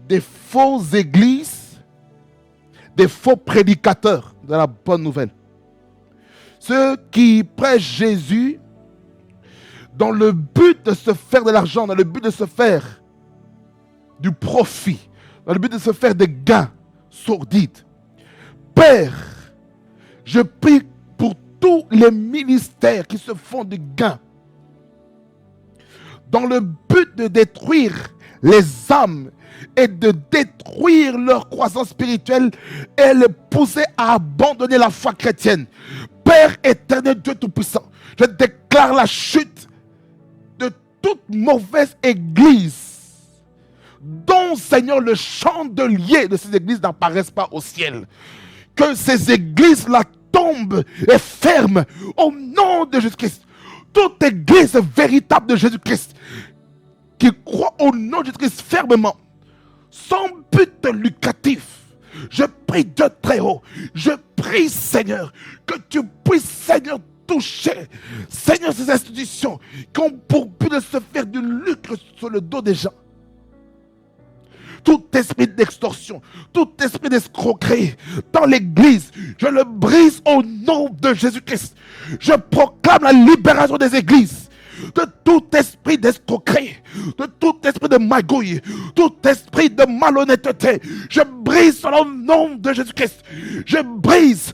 des fausses églises, des faux prédicateurs de la bonne nouvelle. Ceux qui prêchent Jésus dans le but de se faire de l'argent, dans le but de se faire du profit, dans le but de se faire des gains sordides. Père, je prie pour tous les ministères qui se font du gain dans le but de détruire les âmes et de détruire leur croissance spirituelle et les pousser à abandonner la foi chrétienne. Père éternel, Dieu Tout-Puissant, je déclare la chute de toute mauvaise église dont, Seigneur, le chandelier de ces églises n'apparaisse pas au ciel. Que ces églises-là tombent et ferment au nom de Jésus-Christ. Toute église véritable de Jésus-Christ qui croit au nom de Jésus-Christ fermement, sans but lucratif. Je prie Dieu très haut. Je prie, Seigneur, que tu puisses, Seigneur, toucher, Seigneur, ces institutions qui ont pour but de se faire du lucre sur le dos des gens. Tout esprit d'extorsion, tout esprit d'escroquerie dans l'église, je le brise au nom de Jésus-Christ. Je proclame la libération des églises de tout esprit d'escroquerie, de tout esprit de magouille, tout esprit de malhonnêteté. Je brise dans le nom de Jésus-Christ. Je brise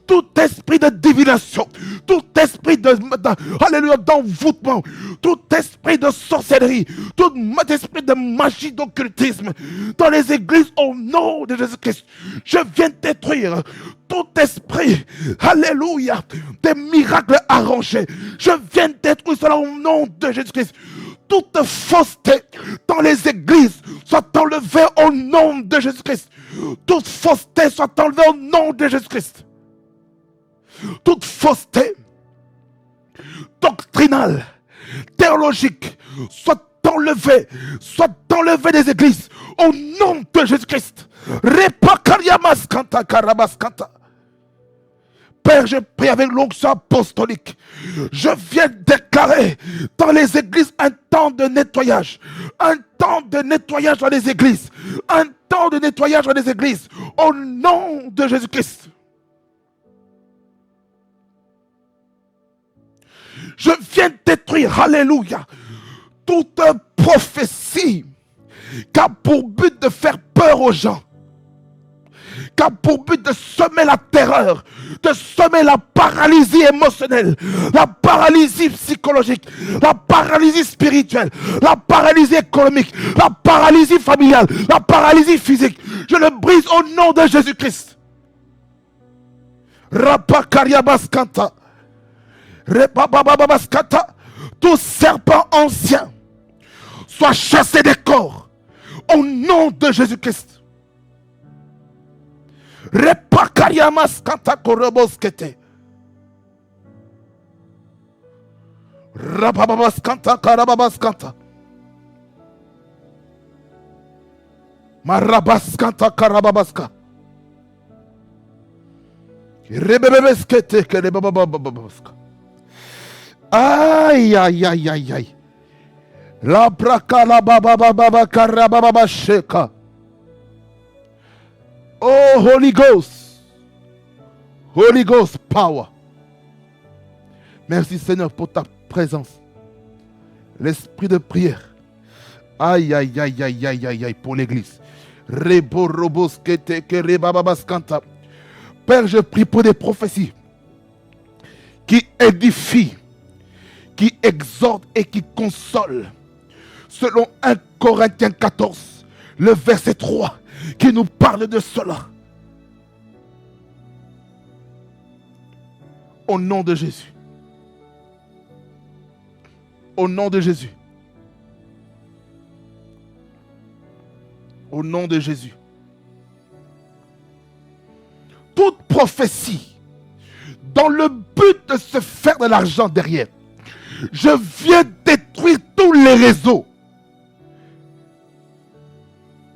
tout esprit de divination, tout esprit alléluia, d'envoûtement, tout esprit de sorcellerie, tout esprit de magie, d'occultisme dans les églises au nom de Jésus-Christ. Je viens détruire tout esprit, alléluia, des miracles arrangés. Je viens détruire cela au nom de Jésus-Christ. Toute fausseté dans les églises soit enlevée au nom de Jésus-Christ. Toute fausseté soit enlevée au nom de Jésus-Christ. Toute fausseté doctrinale, théologique, soit enlevée des églises au nom de Jésus-Christ. Père, je prie avec l'onction apostolique. Je viens déclarer dans les églises un temps de nettoyage. Un temps de nettoyage dans les églises. Un temps de nettoyage dans les églises. Au nom de Jésus-Christ. Je viens détruire, alléluia, toute prophétie qui a pour but de faire peur aux gens, qui a pour but de semer la terreur, de semer la paralysie émotionnelle, la paralysie psychologique, la paralysie spirituelle, la paralysie économique, la paralysie familiale, la paralysie physique. Je le brise au nom de Jésus-Christ. Rapakariabaskanta. Tout serpent ancien soit chassé des corps au nom de Jésus-Christ. Repakariamaskanta koroboskete. Rababaskanta karababaskanta. Marabaskanta karababaska. Rebebebeskete kerebabababaska. Aïe, aïe, aïe, aïe, aïe. La braka la baba baba karababa sheka. Oh, Holy Ghost. Holy Ghost power. Merci Seigneur pour ta présence. L'esprit de prière. Aïe, aïe, aïe, aïe, aïe, aïe, aïe, pour l'église. Rebo robos kete kere baba baskanta. Père, je prie pour des prophéties qui édifient, qui exhortent et qui consolent. Selon 1 Corinthiens 14, le verset 3, qui nous parle de cela. Au nom de Jésus. Au nom de Jésus. Au nom de Jésus. Toute prophétie dans le but de se faire de l'argent derrière. Je viens détruire tous les réseaux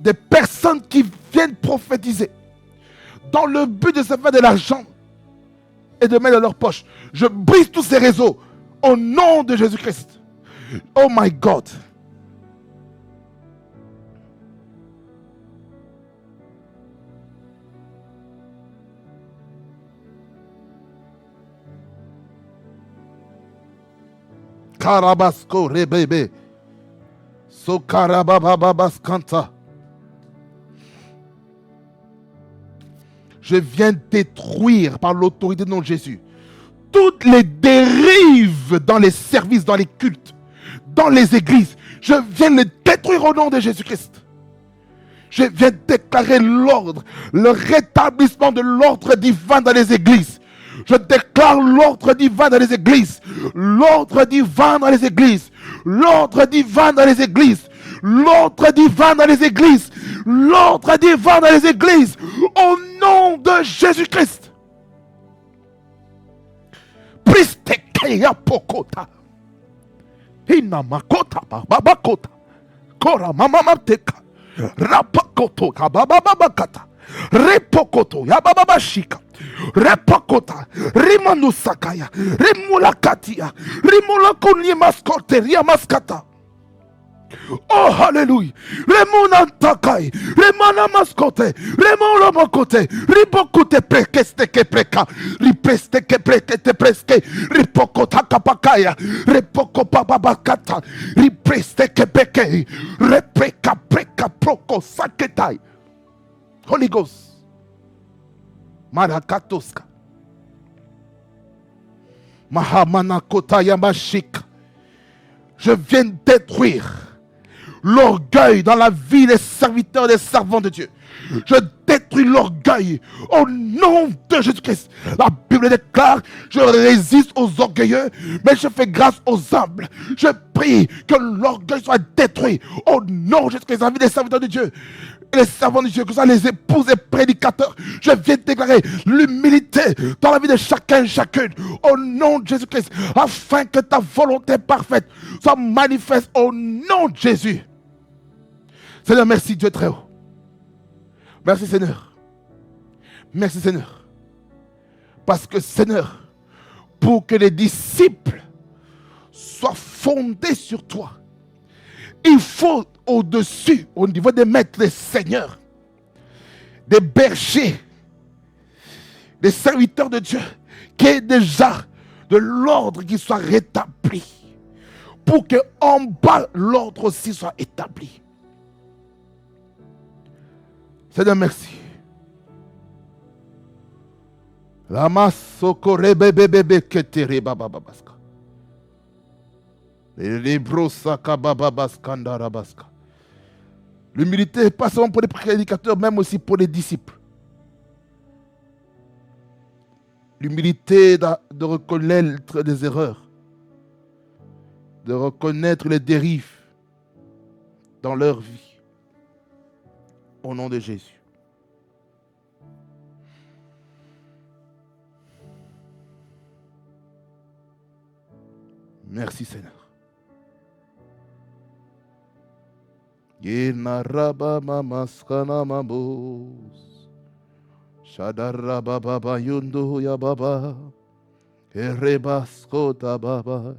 des personnes qui viennent prophétiser dans le but de se faire de l'argent et de mettre dans leur poche. Je brise tous ces réseaux au nom de Jésus-Christ. Oh my God. Karabasko rebebe. So karabababaskanta. Je viens détruire par l'autorité de nom de Jésus toutes les dérives dans les services, dans les cultes, dans les églises. Je viens les détruire au nom de Jésus-Christ. Je viens déclarer l'ordre, le rétablissement de l'ordre divin dans les églises. Je déclare l'ordre divin dans les églises. L'ordre divin dans les églises. L'ordre divin dans les églises. L'ordre divin dans les églises. L'ordre divin dans les églises. Au nom de Jésus-Christ. Pristekeya pokota. Inamakota babakota. Kora mamamamteka. Rapakoto kabababakata. Repokoto yabababashika. Repakota, Rimanusakaya, Rimulakatia, Rimulakunia mascote, Riamaskata. Oh, hallelujah. Remonantakai, Remana mascote, Remolomocote, Ribocote prekeste que preca, Ripreste que prekete preske, Ripokota kapakaya, Repoko bababakata, Ripreste que peke, Repreka preka proko saketai. Holy Ghost. Marakatoska. Mahamanakota Yamashik. Je viens détruire l'orgueil dans la vie des serviteurs et des servants de Dieu. Je détruis l'orgueil au nom de Jésus-Christ. La Bible déclare, je résiste aux orgueilleux, mais je fais grâce aux humbles. Je prie que l'orgueil soit détruit au nom de Jésus-Christ dans la vie des serviteurs de Dieu. Les servants de Dieu, que ce soit les épouses et prédicateurs, je viens déclarer l'humilité dans la vie de chacun et chacune au nom de Jésus-Christ, afin que ta volonté parfaite soit manifeste au nom de Jésus. Seigneur, merci Dieu très haut. Merci Seigneur. Merci Seigneur. Parce que Seigneur, pour que les disciples soient fondés sur toi, il faut au-dessus, au niveau des maîtres, des seigneurs, des bergers, des serviteurs de Dieu, qu'il y ait déjà de l'ordre qui soit rétabli, pour que en bas l'ordre aussi soit établi. Seigneur, merci. Lama sokore bebe bebe ketere baba babaska. L'humilité, pas seulement pour les prédicateurs, même aussi pour les disciples. L'humilité de reconnaître des erreurs, de reconnaître les dérives dans leur vie. Au nom de Jésus. Merci Seigneur. Yenaraba mamaskana mambos. Shadaraba baba yundo ya baba. Erebaskota baba.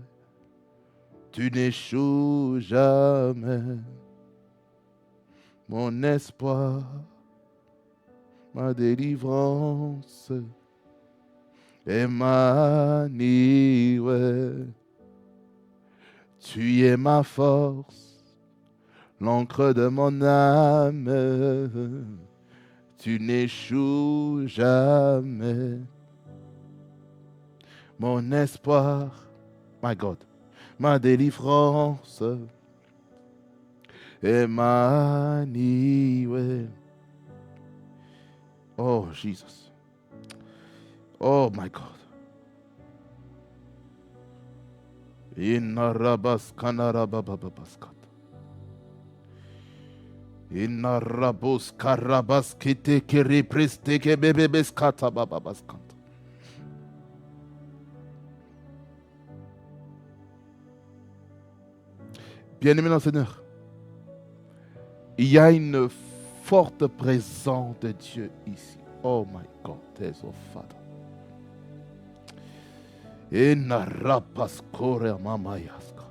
Tu n'échoues jamais. Mon espoir, ma délivrance, Emmanuel. Tu es ma force, l'encre de mon âme. tu n'échoues jamais. Mon espoir, my God, ma délivrance, Emmanuel. Oh, Jesus. Oh, my God. Inarabas kanarabababaskat. Inarabos karabas kete kere preste ke bebebeskata bababaskat. Bien-aimé dans le Seigneur, il y a une forte présence de Dieu ici. Oh my God, there's a Father. Inarapas kore mamayaskat.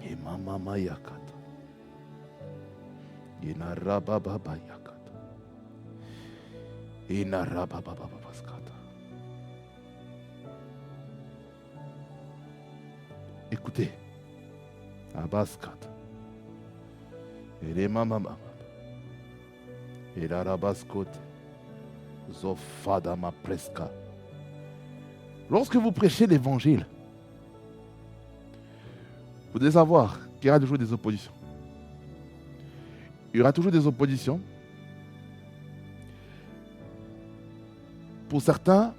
Imamamayakata. Inarabababayakata. Inarababababaskata. Écoutez, Abaskat. Et mamama. Et l'arabaskote. Zofadama preska. Lorsque vous prêchez l'évangile, vous devez savoir qu'il y aura toujours des oppositions. Il y aura toujours des oppositions. Pour certains,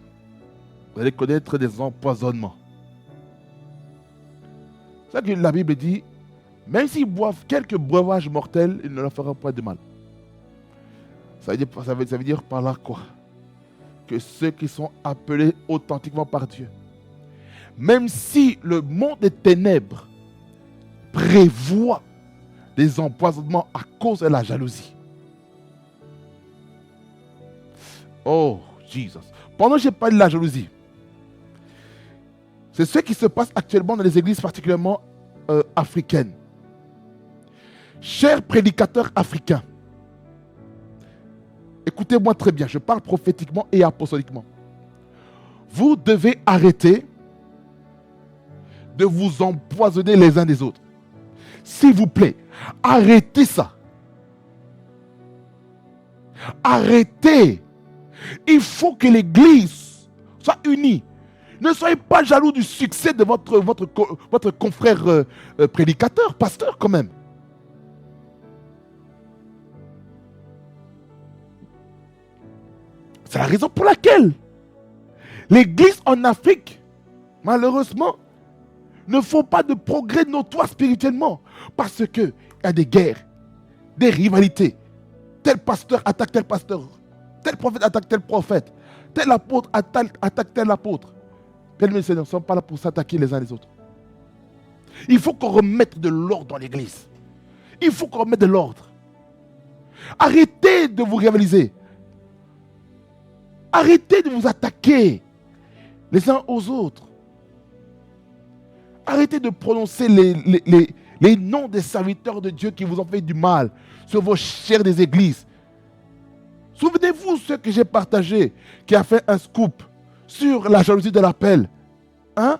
vous allez connaître des empoisonnements. C'est ça que la Bible dit, même s'ils boivent quelques breuvages mortels, il ne leur fera pas de mal. Ça veut dire par là quoi? Que ceux qui sont appelés authentiquement par Dieu, même si le monde des ténèbres prévoit des empoisonnements à cause de la jalousie. Oh, Jesus. Pendant que je parle de la jalousie, c'est ce qui se passe actuellement dans les églises particulièrement africaines. Chers prédicateurs africains, écoutez-moi très bien, je parle prophétiquement et apostoliquement. Vous devez arrêter de vous empoisonner les uns des autres. S'il vous plaît, arrêtez ça. Arrêtez. Il faut que l'Église soit unie. Ne soyez pas jaloux du succès de votre confrère prédicateur, pasteur quand même. C'est la raison pour laquelle l'Église en Afrique, malheureusement, ne font pas de progrès notoire spirituellement. Parce qu'il y a des guerres, des rivalités. Tel pasteur attaque tel pasteur. Tel prophète attaque tel prophète. Tel apôtre attaque tel apôtre. Bien, mes seigneurs, ne sont pas là pour s'attaquer les uns les autres. Il faut qu'on remette de l'ordre dans l'Église. Il faut qu'on remette de l'ordre. Arrêtez de vous rivaliser. Arrêtez de vous attaquer les uns aux autres. Arrêtez de prononcer les noms des serviteurs de Dieu qui vous ont fait du mal sur vos chairs des églises. Souvenez-vous ce que j'ai partagé, qui a fait un scoop sur la jalousie de l'appel. Hein?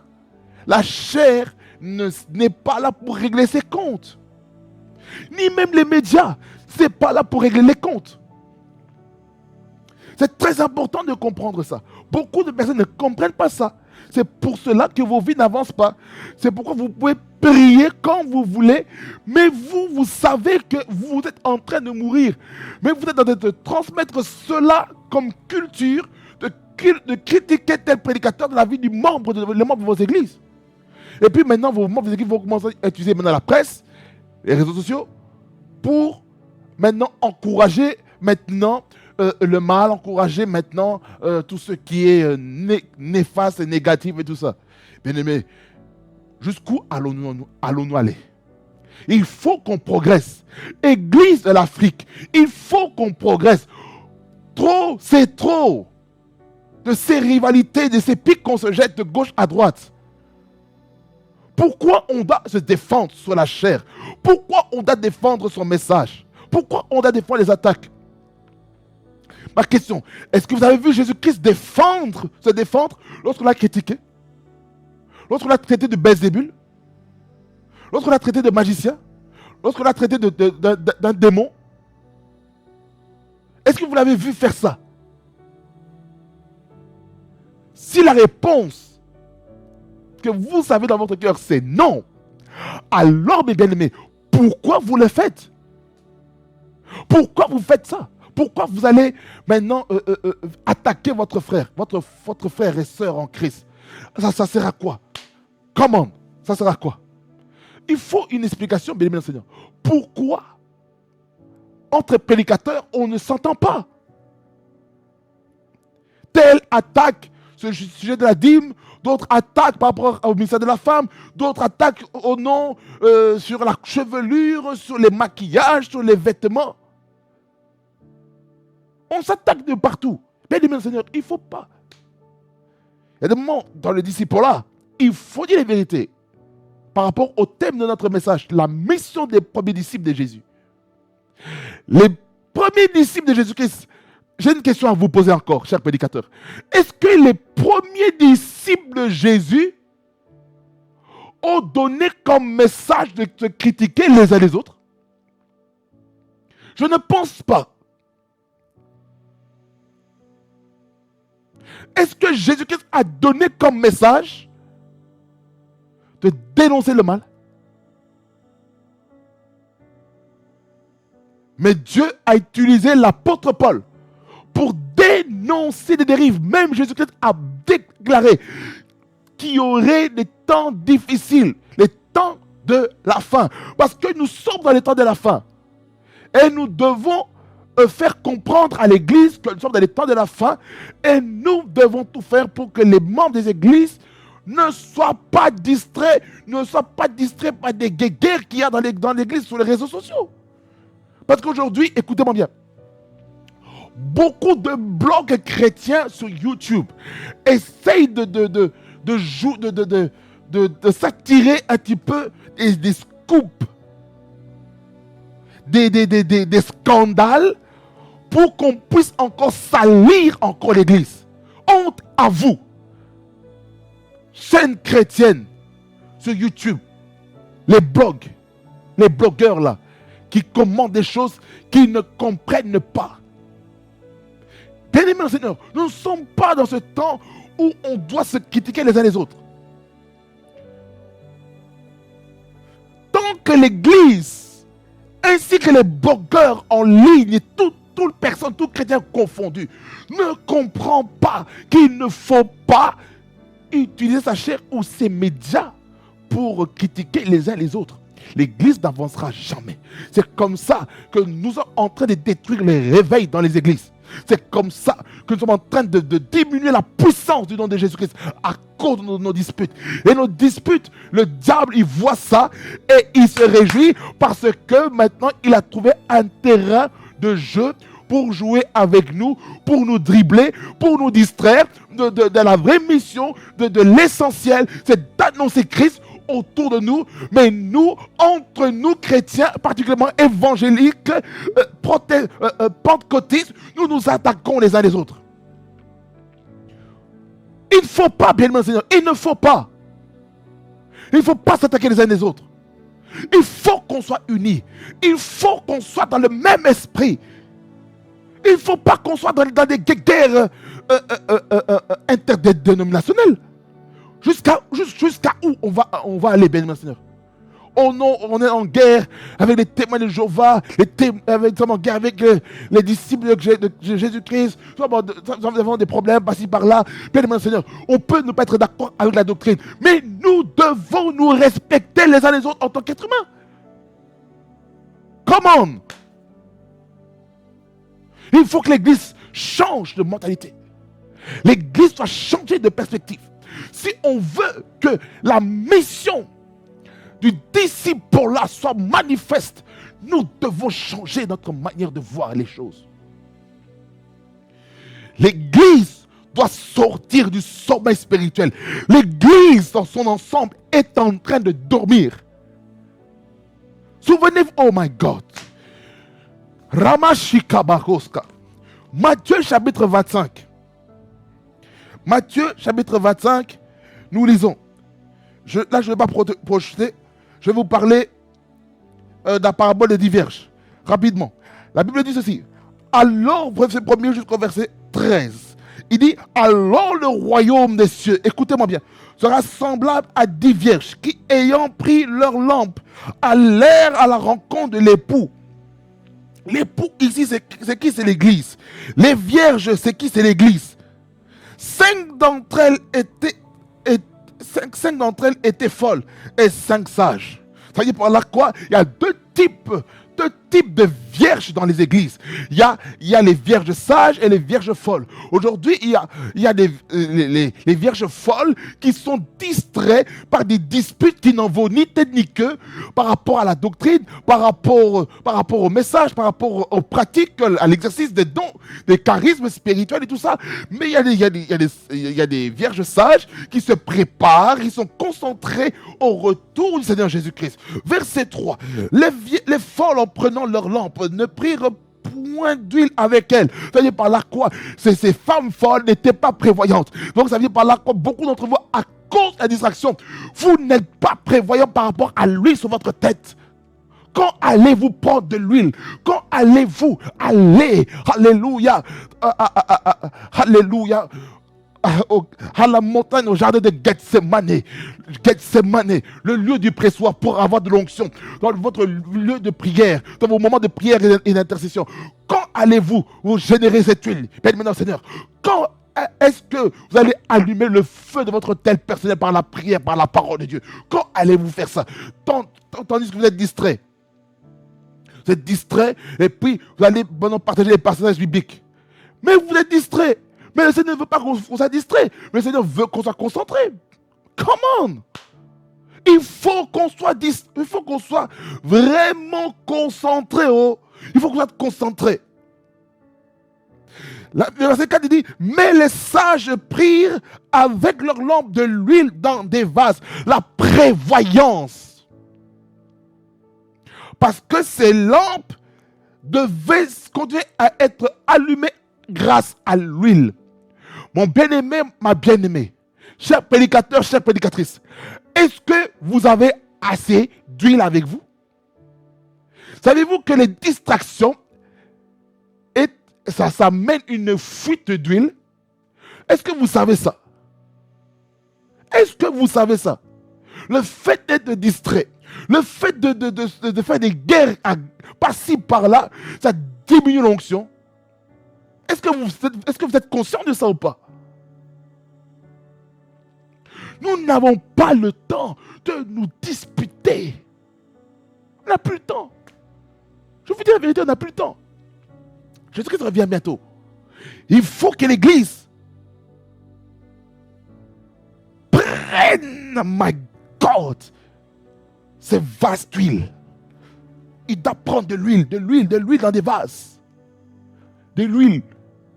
La chair n'est pas là pour régler ses comptes. Ni même les médias, ce n'est pas là pour régler les comptes. C'est très important de comprendre ça. Beaucoup de personnes ne comprennent pas ça. C'est pour cela que vos vies n'avancent pas. C'est pourquoi vous pouvez prier quand vous voulez, mais vous savez que vous êtes en train de mourir. Mais vous êtes en train de transmettre cela comme culture, de critiquer tel prédicateur de la vie du membre de vos églises. Et puis maintenant, vos membres des églises vont commencer à utiliser maintenant la presse, les réseaux sociaux, pour maintenant encourager le mal, encourager maintenant tout ce qui est néfaste et négatif et tout ça. Bien aimé, jusqu'où allons-nous aller? Il faut qu'on progresse. Église de l'Afrique, il faut qu'on progresse. Trop, c'est trop de ces rivalités, de ces pics qu'on se jette de gauche à droite. Pourquoi on doit se défendre sur la chair? Pourquoi on doit défendre son message? Pourquoi on doit défendre les attaques? Ma question, est-ce que vous avez vu Jésus-Christ se défendre lorsqu'on l'a critiqué? Lorsqu'on l'a traité de Belzébul? Lorsqu'on l'a traité de magicien? Lorsqu'on l'a traité d'un démon? Est-ce que vous l'avez vu faire ça? Si la réponse que vous savez dans votre cœur, c'est non, alors, mes bien-aimés, pourquoi vous le faites? Pourquoi vous faites ça? Pourquoi vous allez maintenant attaquer votre frère, votre frère et sœur en Christ? Ça sert à quoi? Comment? Ça sert à quoi? Il faut une explication, bien-aimés Seigneur. Pourquoi, entre prédicateurs, on ne s'entend pas? Tel attaque ce sujet de la dîme, d'autres attaquent par rapport au ministère de la femme, d'autres attaquent au nom sur la chevelure, sur les maquillages, sur les vêtements. On s'attaque de partout. Mais bien, Seigneur, il ne faut pas. Il y a des moments dans le disciple-là, il faut dire les vérités par rapport au thème de notre message, la mission des premiers disciples de Jésus. Les premiers disciples de Jésus-Christ, j'ai une question à vous poser encore, chers prédicateurs. Est-ce que les premiers disciples de Jésus ont donné comme message de se critiquer les uns les autres? Je ne pense pas. Est-ce que Jésus-Christ a donné comme message de dénoncer le mal? Mais Dieu a utilisé l'apôtre Paul pour dénoncer des dérives. Même Jésus-Christ a déclaré qu'il y aurait des temps difficiles, les temps de la fin. Parce que nous sommes dans les temps de la fin. Et nous devons faire comprendre à l'Église que nous sommes dans les temps de la fin. Et nous devons tout faire pour que les membres des églises ne soient pas distraits, par des guerres qu'il y a dans l'Église sur les réseaux sociaux. Parce qu'aujourd'hui, écoutez-moi bien, beaucoup de blogs chrétiens sur YouTube essayent de s'attirer un petit peu des scoops, des scandales pour qu'on puisse encore salir encore l'Église. Honte à vous, chaînes chrétiennes sur YouTube, les blogueurs là, qui commandent des choses qu'ils ne comprennent pas. Bien-aimés au Seigneur, nous ne sommes pas dans ce temps où on doit se critiquer les uns les autres. Tant que l'Église, ainsi que les blogueurs en ligne, et toute personne, tout chrétien confondu, ne comprend pas qu'il ne faut pas utiliser sa chair ou ses médias pour critiquer les uns les autres, l'Église n'avancera jamais. C'est comme ça que nous sommes en train de détruire les réveils dans les églises. C'est comme ça que nous sommes en train de diminuer la puissance du nom de Jésus-Christ à cause de nos disputes. Et nos disputes, le diable, il voit ça et il se réjouit parce que maintenant, il a trouvé un terrain de jeu pour jouer avec nous, pour nous dribbler, pour nous distraire de la vraie mission, de l'essentiel, c'est d'annoncer Christ autour de nous, mais nous, entre nous chrétiens, particulièrement évangéliques, pentecôtistes, nous nous attaquons les uns les autres. Il ne faut pas, bien aimé Seigneur, il ne faut pas. Il ne faut pas s'attaquer les uns les autres. Il faut qu'on soit unis. Il faut qu'on soit dans le même esprit. Il ne faut pas qu'on soit dans des guerres interdénominationnelles. Jusqu'à où on va aller, bien Seigneur? On est en guerre avec les témoins de Jéhovah, en guerre avec les disciples de Jésus-Christ. Nous avons des problèmes par-ci par-là. Bien Seigneur, on peut ne pas être d'accord avec la doctrine, mais nous devons nous respecter les uns les autres en tant qu'êtres humains. Comment? Il faut que l'Église change de mentalité. L'Église doit changer de perspective. Si on veut que la mission du disciple-là soit manifeste, nous devons changer notre manière de voir les choses. L'Église doit sortir du sommeil spirituel. L'Église dans son ensemble est en train de dormir. Souvenez-vous, oh my God. Ramashikabaroska. Matthieu chapitre 25. Matthieu chapitre 25, nous lisons. Là, je ne vais pas projeter. Je vais vous parler de la parabole des 10 vierges. Rapidement. La Bible dit ceci. Alors, verset 1er jusqu'au verset 13. Il dit, alors le royaume des cieux, écoutez-moi bien, sera semblable à 10 vierges qui, ayant pris leur lampe, allèrent à la rencontre de l'époux. L'époux ici, c'est qui? C'est l'église. Les vierges, c'est qui? C'est l'église. 5 d'entre elles étaient folles et 5 sages. Ça veut dire par là quoi? Il y a deux types de vierges dans les églises. Il y a les vierges sages et les vierges folles. Aujourd'hui, il y a les vierges folles qui sont distraites par des disputes qui n'en vaut ni tête ni queue par rapport à la doctrine, par rapport au message, par rapport aux pratiques, à l'exercice des dons, des charismes spirituels et tout ça. Mais il y a des vierges sages qui se préparent, qui sont concentrées au retour du Seigneur Jésus-Christ. Verset 3. Les folles, en prenant leur lampe, ne prirent point d'huile avec elles. Ça veut dire par là quoi? Ces femmes folles n'étaient pas prévoyantes. Donc ça veut dire par là quoi? Beaucoup d'entre vous, à cause de la distraction, vous n'êtes pas prévoyants par rapport à l'huile sur votre tête. Quand allez-vous prendre de l'huile? Quand allez-vous aller, alléluia, alléluia, à la montagne, au jardin de Gethsemane, le lieu du pressoir pour avoir de l'onction, dans votre lieu de prière, dans vos moments de prière et d'intercession. Quand allez-vous vous générer cette huile? Bien maintenant, Seigneur, quand est-ce que vous allez allumer le feu de votre tel personnel par la prière, par la parole de Dieu? Quand allez-vous faire ça? Tandis que vous êtes distrait. Vous êtes distrait et puis vous allez maintenant partager les passages bibliques. Mais vous êtes distrait. Mais le Seigneur ne veut pas qu'on soit distrait. Mais le Seigneur veut qu'on soit concentré. Come on! Il faut qu'on soit il faut qu'on soit vraiment concentré. Oh. Il faut qu'on soit concentré. Le verset 4 il dit, mais les sages prirent avec leur lampe de l'huile dans des vases. La prévoyance. Parce que ces lampes devaient continuer à être allumées grâce à l'huile. Mon bien-aimé, ma bien-aimée, cher prédicateur, chère prédicatrice, est-ce que vous avez assez d'huile avec vous? Savez-vous que les distractions, ça mène une fuite d'huile? Est-ce que vous savez ça? Est-ce que vous savez ça? Le fait d'être distrait, le fait de faire des guerres par-ci, par-là, ça diminue l'onction. Est-ce que vous êtes conscient de ça ou pas? Nous n'avons pas le temps de nous disputer. On n'a plus le temps. Je vous dis la vérité, on n'a plus le temps. Jésus-Christ revient bientôt. Il faut que l'Église prenne, my God, ces vases d'huile. Il doit prendre de l'huile dans des vases. De l'huile.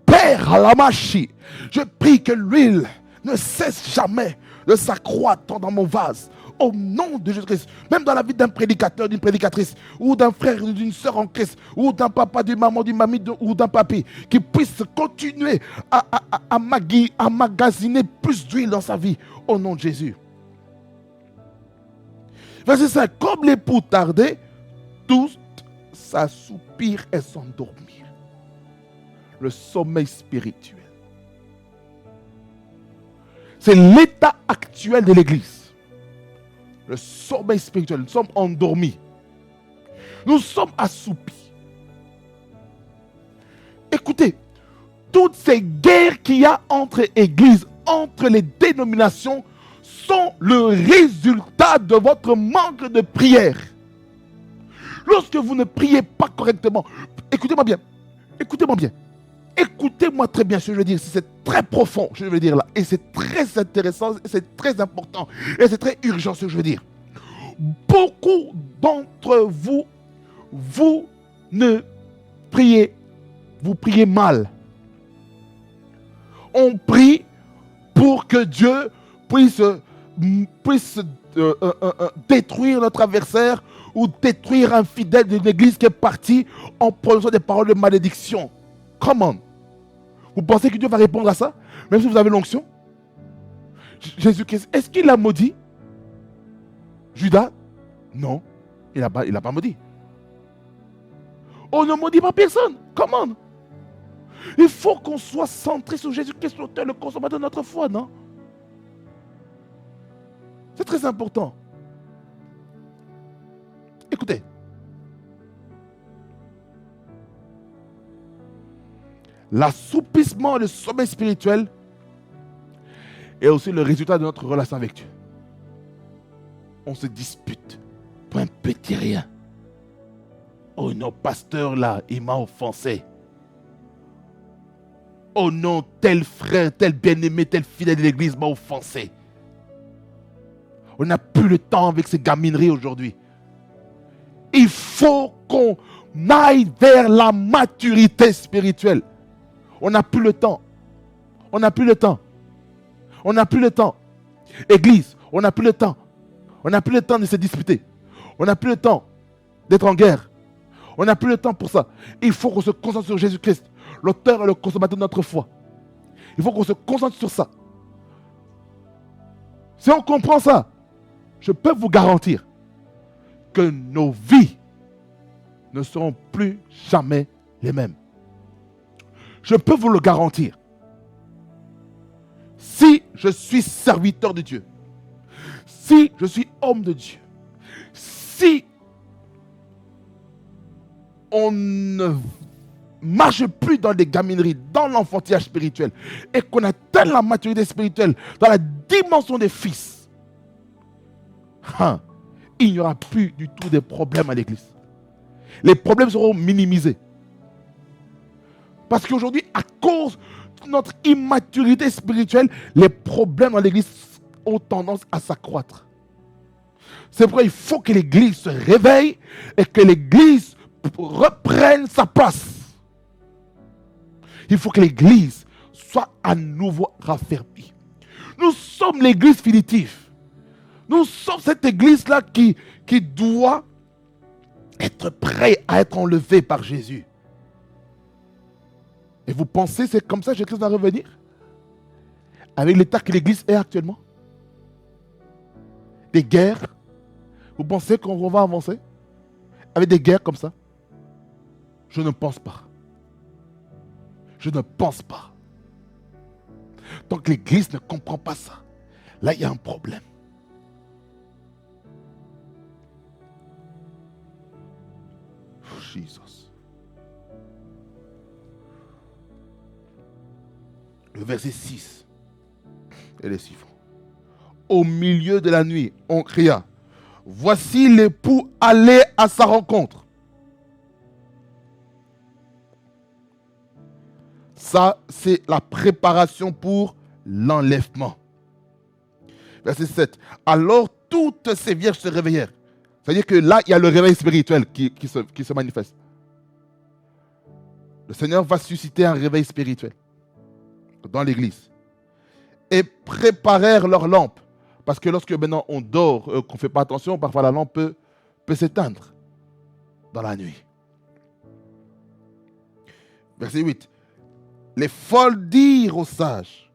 Père à la machine, je prie que l'huile ne cesse jamais de s'accroître dans mon vase. Au nom de Jésus-Christ, même dans la vie d'un prédicateur, d'une prédicatrice, ou d'un frère, d'une soeur en Christ, ou d'un papa, d'une maman, d'une mamie, ou d'un papy, qui puisse continuer à magasiner plus d'huile dans sa vie, au nom de Jésus. Verset 5, comme l'époux tardait, tous s'assoupirent et s'endormirent. Le sommeil spirituel. C'est l'état actuel de l'Église. Le sommeil spirituel. Nous sommes endormis. Nous sommes assoupis. Écoutez, toutes ces guerres qu'il y a entre églises, entre les dénominations, sont le résultat de votre manque de prière. Lorsque vous ne priez pas correctement, écoutez-moi bien, écoutez-moi très bien ce que je veux dire, c'est très profond ce que je veux dire là, et c'est très intéressant, c'est très important, et c'est très urgent ce que je veux dire. Beaucoup d'entre vous, vous priez mal. On prie pour que Dieu puisse détruire notre adversaire ou détruire un fidèle d'une église qui est parti en prononçant des paroles de malédiction. Comment? Vous pensez que Dieu va répondre à ça? Même si vous avez l'onction? Jésus-Christ, est-ce qu'il a maudit Judas? Non, il n'a pas maudit. On ne maudit pas personne. Comment? Il faut qu'on soit centré sur Jésus-Christ, l'auteur, le consommateur de notre foi, non? C'est très important. Écoutez. L'assouplissement et le sommeil spirituel est aussi le résultat de notre relation avec Dieu. On se dispute pour un petit rien. Oh non, pasteur là, il m'a offensé. Oh non, tel frère, tel bien-aimé, tel fidèle de l'église m'a offensé. On n'a plus le temps avec ces gamineries aujourd'hui. Il faut qu'on aille vers la maturité spirituelle. On n'a plus le temps. On n'a plus le temps. On n'a plus le temps. Église, on n'a plus le temps. On n'a plus le temps de se disputer. On n'a plus le temps d'être en guerre. On n'a plus le temps pour ça. Il faut qu'on se concentre sur Jésus-Christ, l'auteur et le consommateur de notre foi. Il faut qu'on se concentre sur ça. Si on comprend ça, je peux vous garantir que nos vies ne seront plus jamais les mêmes. Je peux vous le garantir. Si je suis serviteur de Dieu, si je suis homme de Dieu, si on ne marche plus dans des gamineries, dans l'enfantillage spirituel, et qu'on atteint la maturité spirituelle dans la dimension des fils, il n'y aura plus du tout de problèmes à l'église. Les problèmes seront minimisés. Parce qu'aujourd'hui, à cause de notre immaturité spirituelle, les problèmes dans l'église ont tendance à s'accroître. C'est pourquoi il faut que l'église se réveille et que l'église reprenne sa place. Il faut que l'église soit à nouveau raffermie. Nous sommes l'église finitive. Nous sommes cette église-là qui doit être prête à être enlevée par Jésus. Et vous pensez c'est comme ça que Jésus va revenir? Avec l'état que l'église est actuellement? Des guerres? Vous pensez qu'on va avancer? Avec des guerres comme ça? Je ne pense pas. Je ne pense pas. Tant que l'église ne comprend pas ça, là il y a un problème. Jesus. Le verset 6 est le suivant. Au milieu de la nuit, on cria, voici l'époux, allez à sa rencontre. Ça, c'est la préparation pour l'enlèvement. Verset 7. Alors toutes ces vierges se réveillèrent. C'est-à-dire que là, il y a le réveil spirituel qui se manifeste. Le Seigneur va susciter un réveil spirituel dans l'église. Et préparèrent leurs lampes. Parce que lorsque maintenant on dort, qu'on ne fait pas attention, parfois la lampe peut s'éteindre dans la nuit. Verset 8. Les folles dirent aux sages,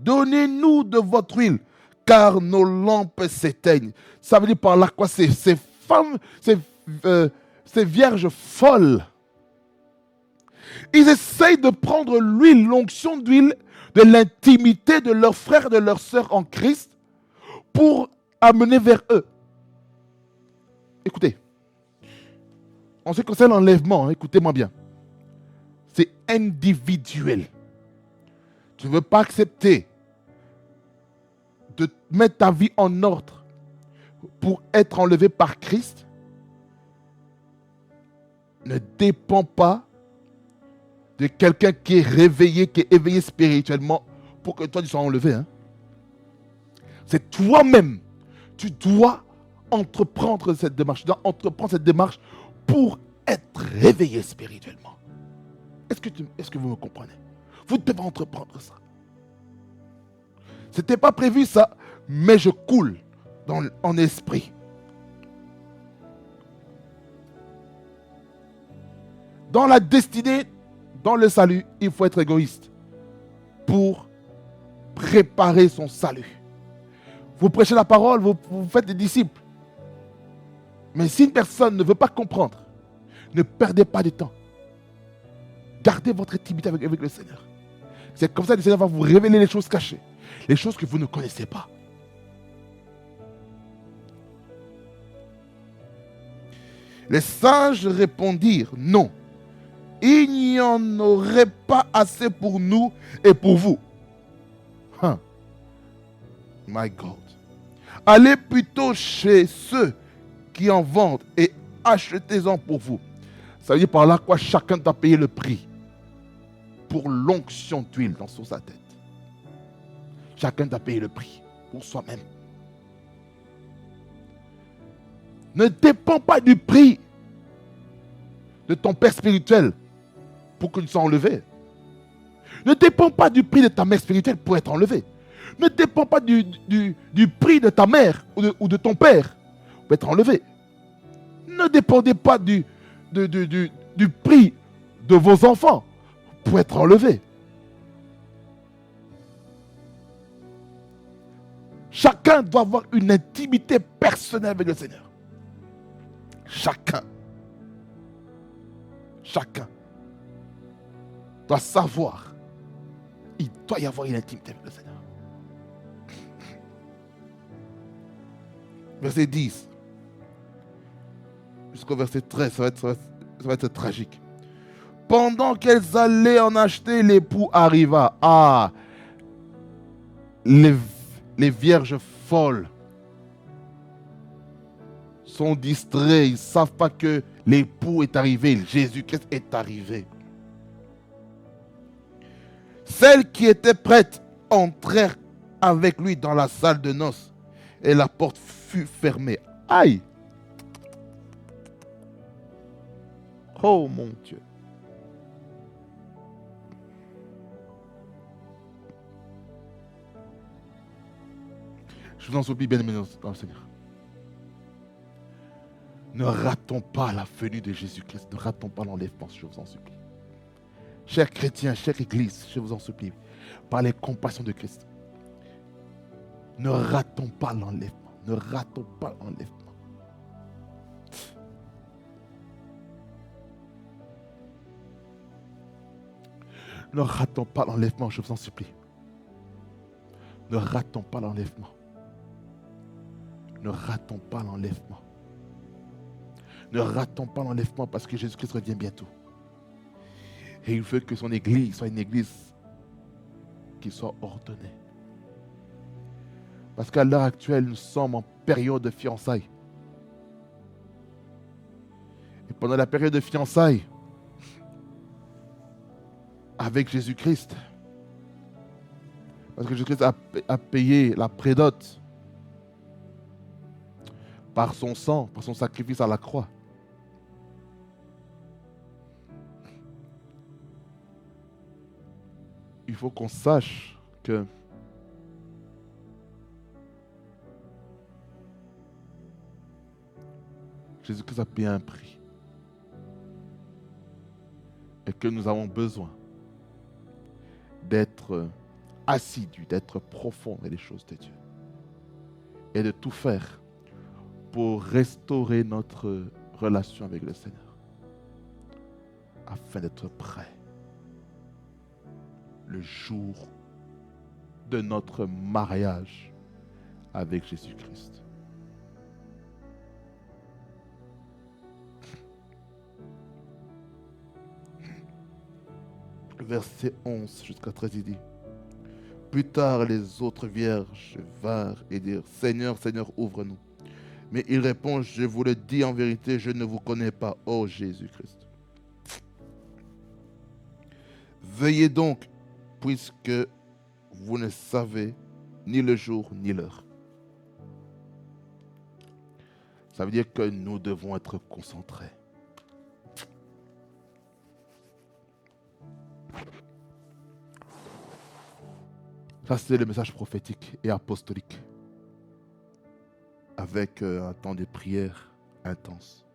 donnez-nous de votre huile, car nos lampes s'éteignent. Ça veut dire par là quoi? Ces femmes, ces vierges folles, ils essayent de prendre l'huile, l'onction d'huile, de l'intimité de leurs frères, de leurs sœurs en Christ, pour amener vers eux. Écoutez, en ce qui concerne l'enlèvement, écoutez-moi bien, c'est individuel. Tu ne veux pas accepter de mettre ta vie en ordre pour être enlevé par Christ, ne dépend pas de quelqu'un qui est réveillé, qui est éveillé spirituellement pour que toi tu sois enlevé. C'est toi-même. Tu dois entreprendre cette démarche. Tu dois entreprendre cette démarche pour être réveillé spirituellement. Est-ce que vous me comprenez? Vous devez entreprendre ça. Ce n'était pas prévu ça, mais je coule en esprit. Dans la destinée, dans le salut, il faut être égoïste pour préparer son salut. Vous prêchez la parole, vous faites des disciples. Mais si une personne ne veut pas comprendre, ne perdez pas de temps. gardez votre intimité avec le Seigneur. C'est comme ça que le Seigneur va vous révéler les choses cachées, les choses que vous ne connaissez pas. Les sages répondirent, non, il n'y en aurait pas assez pour nous et pour vous. My God. Allez plutôt chez ceux qui en vendent et achetez-en pour vous. Ça veut dire par là quoi, chacun doit payer le prix pour l'onction d'huile sur sa tête. Chacun doit payer le prix pour soi-même. Ne dépend pas du prix de ton père spirituel pour que tu sois enlevé. Ne dépend pas du prix de ta mère spirituelle pour être enlevé. Ne dépend pas du prix de ta mère ou de ton père pour être enlevé. Ne dépendez pas du prix de vos enfants pour être enlevés. Chacun doit avoir une intimité personnelle avec le Seigneur. Chacun doit savoir, il doit y avoir une intimité avec le Seigneur. Verset 10 jusqu'au verset 13, ça va être tragique. Pendant qu'elles allaient en acheter, l'époux arriva. Ah, les vierges folles sont distraits. Ils ne savent pas que l'époux est arrivé. Jésus-Christ est arrivé. Celles qui étaient prêtes entrèrent avec lui dans la salle de noces et la porte fut fermée. Aïe! Oh mon Dieu! Je vous en supplie, bien-aimés dans le Seigneur. Ne ratons pas la venue de Jésus-Christ. Ne ratons pas l'enlèvement, je vous en supplie. Chers chrétiens, chère Église, je vous en supplie, par les compassions de Christ, ne ratons pas l'enlèvement. Ne ratons pas l'enlèvement. Ne ratons pas l'enlèvement, je vous en supplie. Ne ratons pas l'enlèvement. Ne ratons pas l'enlèvement. Ne ratons pas l'enlèvement parce que Jésus-Christ revient bientôt. Et il veut que son Église soit une Église qui soit ordonnée. Parce qu'à l'heure actuelle, nous sommes en période de fiançailles. Et pendant la période de fiançailles, avec Jésus-Christ, parce que Jésus-Christ a payé la prédote par son sang, par son sacrifice à la croix. Il faut qu'on sache que Jésus-Christ a payé un prix et que nous avons besoin d'être assidus, d'être profonds dans les choses de Dieu et de tout faire pour restaurer notre relation avec le Seigneur afin d'être prêts le jour de notre mariage avec Jésus-Christ. Verset 11 jusqu'à 13, il dit: plus tard, les autres vierges vinrent et dirent: Seigneur, Seigneur, ouvre-nous. Mais il répond: je vous le dis en vérité, je ne vous connais pas, ô Jésus-Christ. Veillez donc, puisque vous ne savez ni le jour ni l'heure. Ça veut dire que nous devons être concentrés. Ça, c'est le message prophétique et apostolique, avec un temps de prière intense.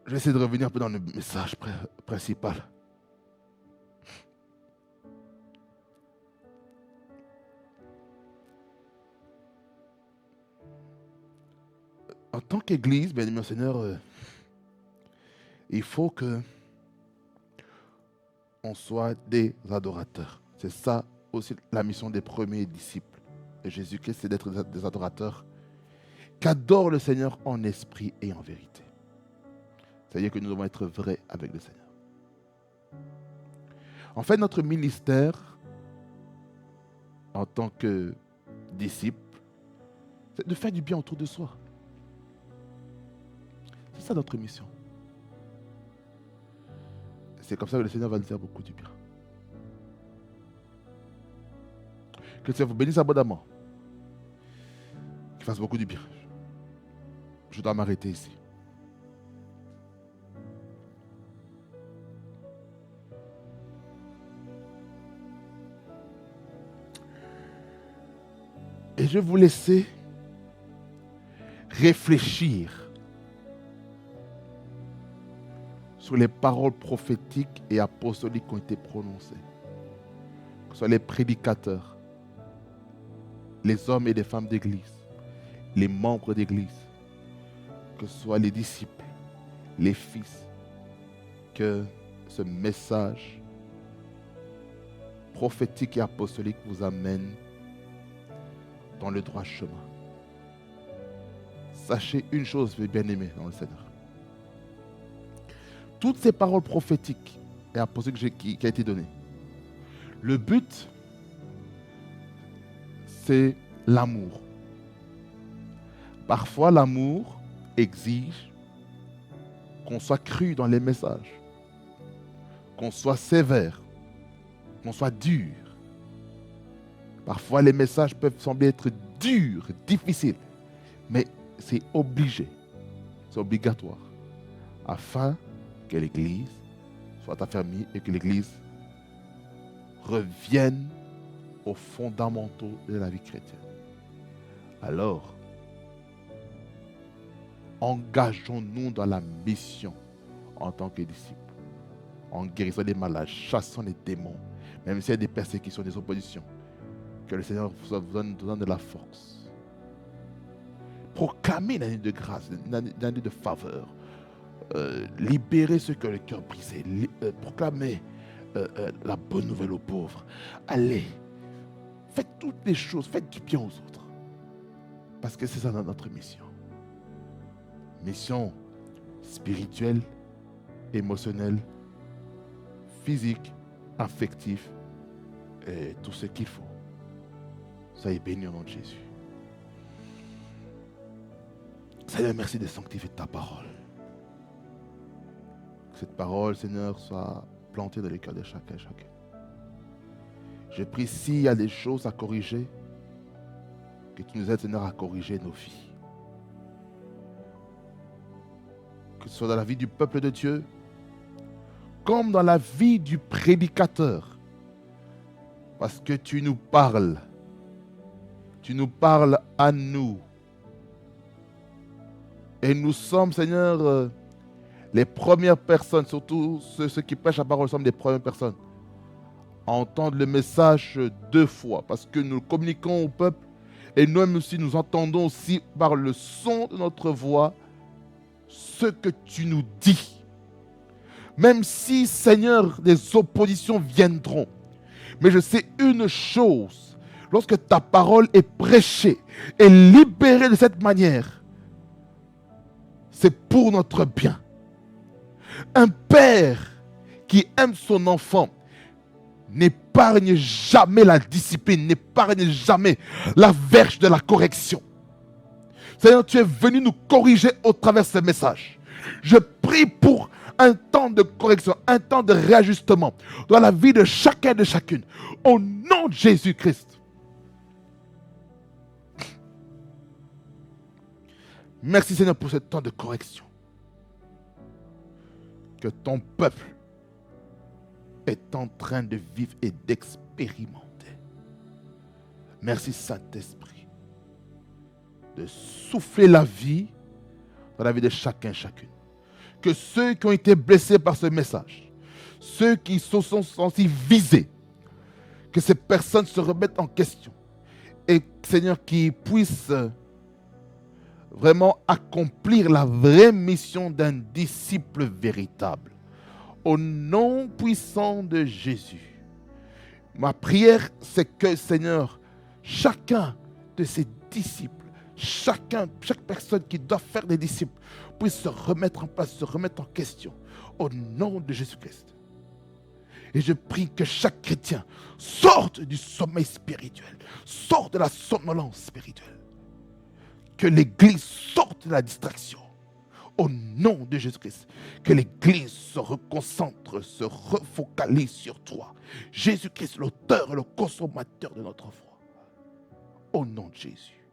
Je vais essayer de revenir un peu dans le message principal. en tant qu'Église, bien aimé Seigneur, il faut que on soit des adorateurs. C'est ça aussi la mission des premiers disciples de Jésus-Christ, c'est d'être des adorateurs qui adorent le Seigneur en esprit et en vérité. C'est-à-dire que nous devons être vrais avec le Seigneur. En fait, notre ministère en tant que disciple, c'est de faire du bien autour de soi. C'est ça notre mission. C'est comme ça que le Seigneur va nous faire beaucoup du bien. Que le Seigneur vous bénisse abondamment. Qu'il fasse beaucoup du bien. Je dois m'arrêter ici. Et je vais vous laisser réfléchir sur les paroles prophétiques et apostoliques qui ont été prononcées. Que ce soit les prédicateurs, les hommes et les femmes d'église, les membres d'église, que ce soit les disciples, les fils, que ce message prophétique et apostolique vous amène dans le droit chemin. Sachez une chose, mes bien-aimés dans le Seigneur. Toutes ces paroles prophétiques et apostoliques qui ont été données, le but, c'est l'amour. Parfois, l'amour exige qu'on soit cru dans les messages, qu'on soit sévère, qu'on soit dur. Parfois, les messages peuvent sembler être durs, difficiles, mais c'est obligé, c'est obligatoire, afin que l'Église soit affermie et que l'Église revienne aux fondamentaux de la vie chrétienne. Alors, engageons-nous dans la mission en tant que disciples, en guérissant les malades, chassant les démons, même s'il y a des persécutions, des oppositions. Que le Seigneur vous donne de la force. Proclamez l'année de grâce, l'année de faveur. Libérez ceux qui ont le cœur brisé. Proclamez la bonne nouvelle aux pauvres. Allez, faites toutes les choses, faites du bien aux autres. Parce que c'est ça notre mission. Mission spirituelle, émotionnelle, physique, affective et tout ce qu'il faut. Soyez bénis au nom de Jésus. Seigneur, merci de sanctifier ta parole. Que cette parole, Seigneur, soit plantée dans le cœur de chacun et chacune. Je prie s'il y a des choses à corriger, que tu nous aides, Seigneur, à corriger nos vies. Que ce soit dans la vie du peuple de Dieu, comme dans la vie du prédicateur. Parce que tu nous parles. Tu nous parles à nous. Et nous sommes, Seigneur, les premières personnes, surtout ceux qui prêchent la parole, sommes les premières personnes à entendre le message 2 fois. Parce que nous communiquons au peuple et nous-mêmes aussi, nous entendons aussi par le son de notre voix ce que tu nous dis. Même si, Seigneur, des oppositions viendront. Mais je sais une chose. Lorsque ta parole est prêchée et libérée de cette manière, c'est pour notre bien. Un père qui aime son enfant n'épargne jamais la discipline, n'épargne jamais la verge de la correction. Seigneur, tu es venu nous corriger au travers de ce message. Je prie pour un temps de correction, un temps de réajustement dans la vie de chacun et de chacune. Au nom de Jésus-Christ. Merci Seigneur pour ce temps de correction. Que ton peuple est en train de vivre et d'expérimenter. Merci Saint-Esprit de souffler la vie dans la vie de chacun et chacune. Que ceux qui ont été blessés par ce message, ceux qui se sont sentis visés, que ces personnes se remettent en question et Seigneur, qu'ils puissent vraiment accomplir la vraie mission d'un disciple véritable. Au nom puissant de Jésus, ma prière, c'est que, Seigneur, chacun de ces disciples, chaque personne qui doit faire des disciples, puisse se remettre en place, se remettre en question, au nom de Jésus-Christ. Et je prie que chaque chrétien sorte du sommeil spirituel, sorte de la somnolence spirituelle, que l'Église sorte de la distraction, au nom de Jésus-Christ, que l'Église se reconcentre, se refocalise sur toi. Jésus-Christ, l'auteur et le consommateur de notre foi. Au nom de Jésus.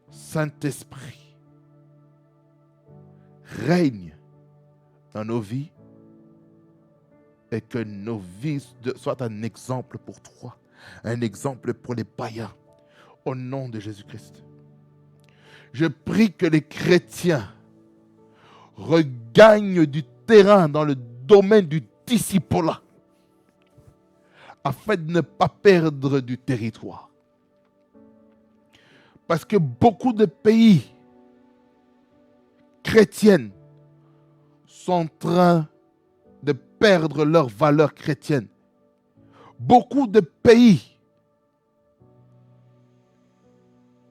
Saint-Esprit, règne dans nos vies et que nos vies soient un exemple pour toi, un exemple pour les païens. Au nom de Jésus-Christ. Je prie que les chrétiens regagnent du terrain dans le domaine du discipulat afin de ne pas perdre du territoire. Parce que beaucoup de pays chrétiens sont en train de perdre leurs valeurs chrétiennes. Beaucoup de pays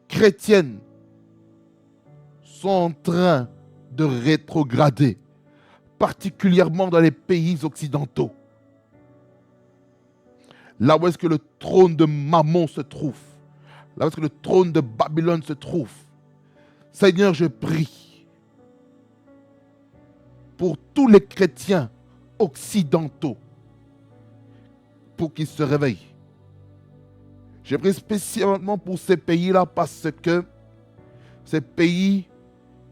chrétiens sont en train de rétrograder, particulièrement dans les pays occidentaux. Là où est-ce que le trône de Mammon se trouve, là où est-ce que le trône de Babylone se trouve. Seigneur, je prie pour tous les chrétiens occidentaux pour qu'ils se réveillent. Je prie spécialement pour ces pays-là parce que ces pays,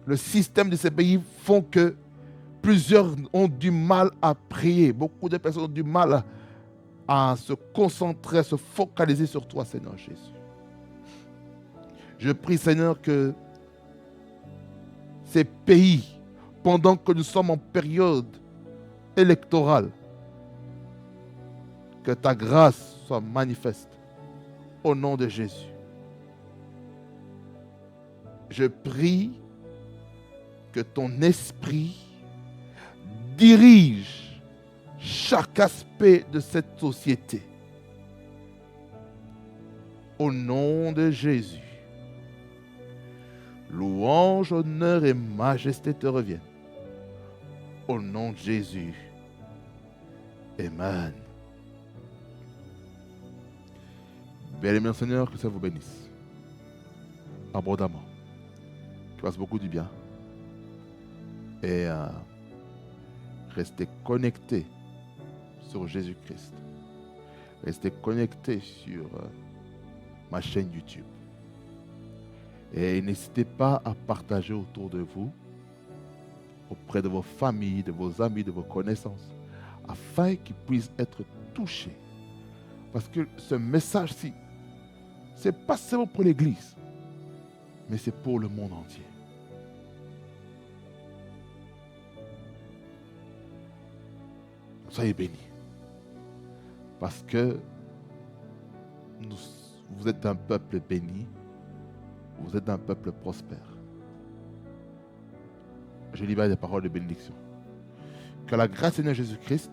le système de ces pays font que plusieurs ont du mal à prier. Beaucoup de personnes ont du mal à se concentrer, à se focaliser sur toi, Seigneur Jésus. Je prie, Seigneur, que ces pays, pendant que nous sommes en période électorale, que ta grâce soit manifeste au nom de Jésus. Je prie que ton esprit dirige chaque aspect de cette société. Au nom de Jésus, louange, honneur et majesté te reviennent. Au nom de Jésus. Amen. Bien-aimé Seigneur, que ça vous bénisse abondamment, qu'il fasse beaucoup du bien et restez connectés sur Jésus-Christ. Restez connectés sur ma chaîne YouTube. Et n'hésitez pas à partager autour de vous, auprès de vos familles, de vos amis, de vos connaissances, afin qu'ils puissent être touchés. Parce que ce message-ci, ce n'est pas seulement pour l'Église, mais c'est pour le monde entier. Soyez bénis. Parce que vous êtes un peuple béni, vous êtes un peuple prospère. Je libère des paroles de bénédiction. Que la grâce du Seigneur Jésus-Christ,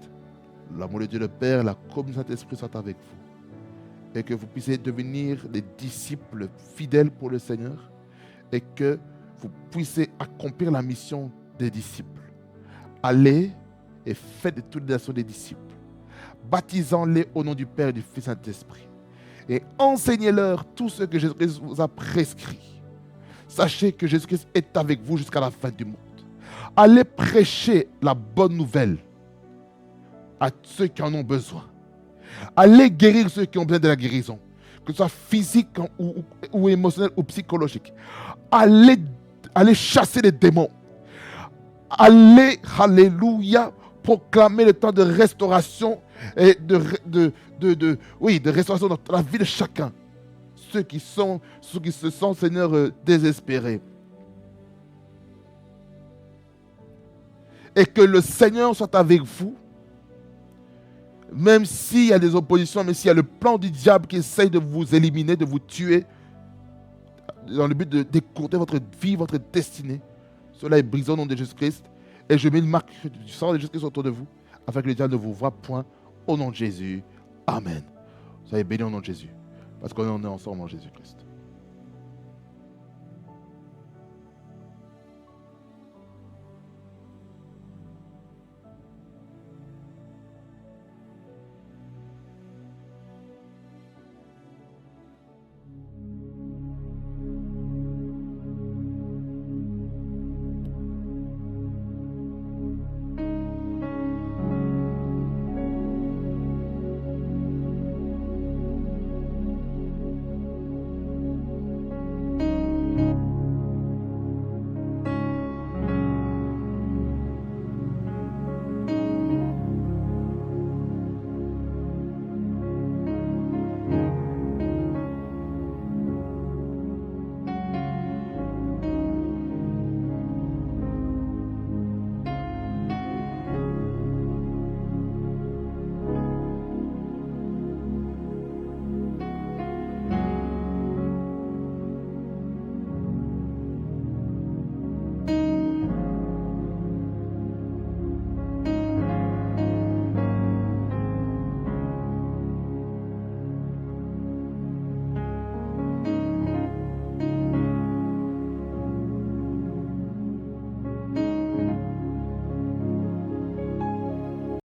l'amour de Dieu le Père, la communion de Saint-Esprit soit avec vous. Et que vous puissiez devenir des disciples fidèles pour le Seigneur. Et que vous puissiez accomplir la mission des disciples. Allez et faites de toutes les nations des disciples. Baptisant-les au nom du Père et du Fils et du Saint-Esprit. Et enseignez-leur tout ce que Jésus-Christ vous a prescrit. Sachez que Jésus-Christ est avec vous jusqu'à la fin du monde. Allez prêcher la bonne nouvelle à ceux qui en ont besoin. Allez guérir ceux qui ont besoin de la guérison, que ce soit physique ou émotionnel ou psychologique. Allez chasser les démons. Allez, alléluia, proclamer le temps de restauration et de restauration dans la vie de chacun. Ceux qui se sentent, Seigneur, désespérés. Et que le Seigneur soit avec vous, même s'il y a des oppositions, même s'il y a le plan du diable qui essaye de vous éliminer, de vous tuer. dans le but de décourter votre vie, votre destinée. Cela est brisé au nom de Jésus-Christ. Et je mets une marque du sang de Jésus-Christ autour de vous, afin que le diable ne vous voie point. Au nom de Jésus. Amen. Soyez bénis au nom de Jésus. Parce qu'on est ensemble en Jésus-Christ.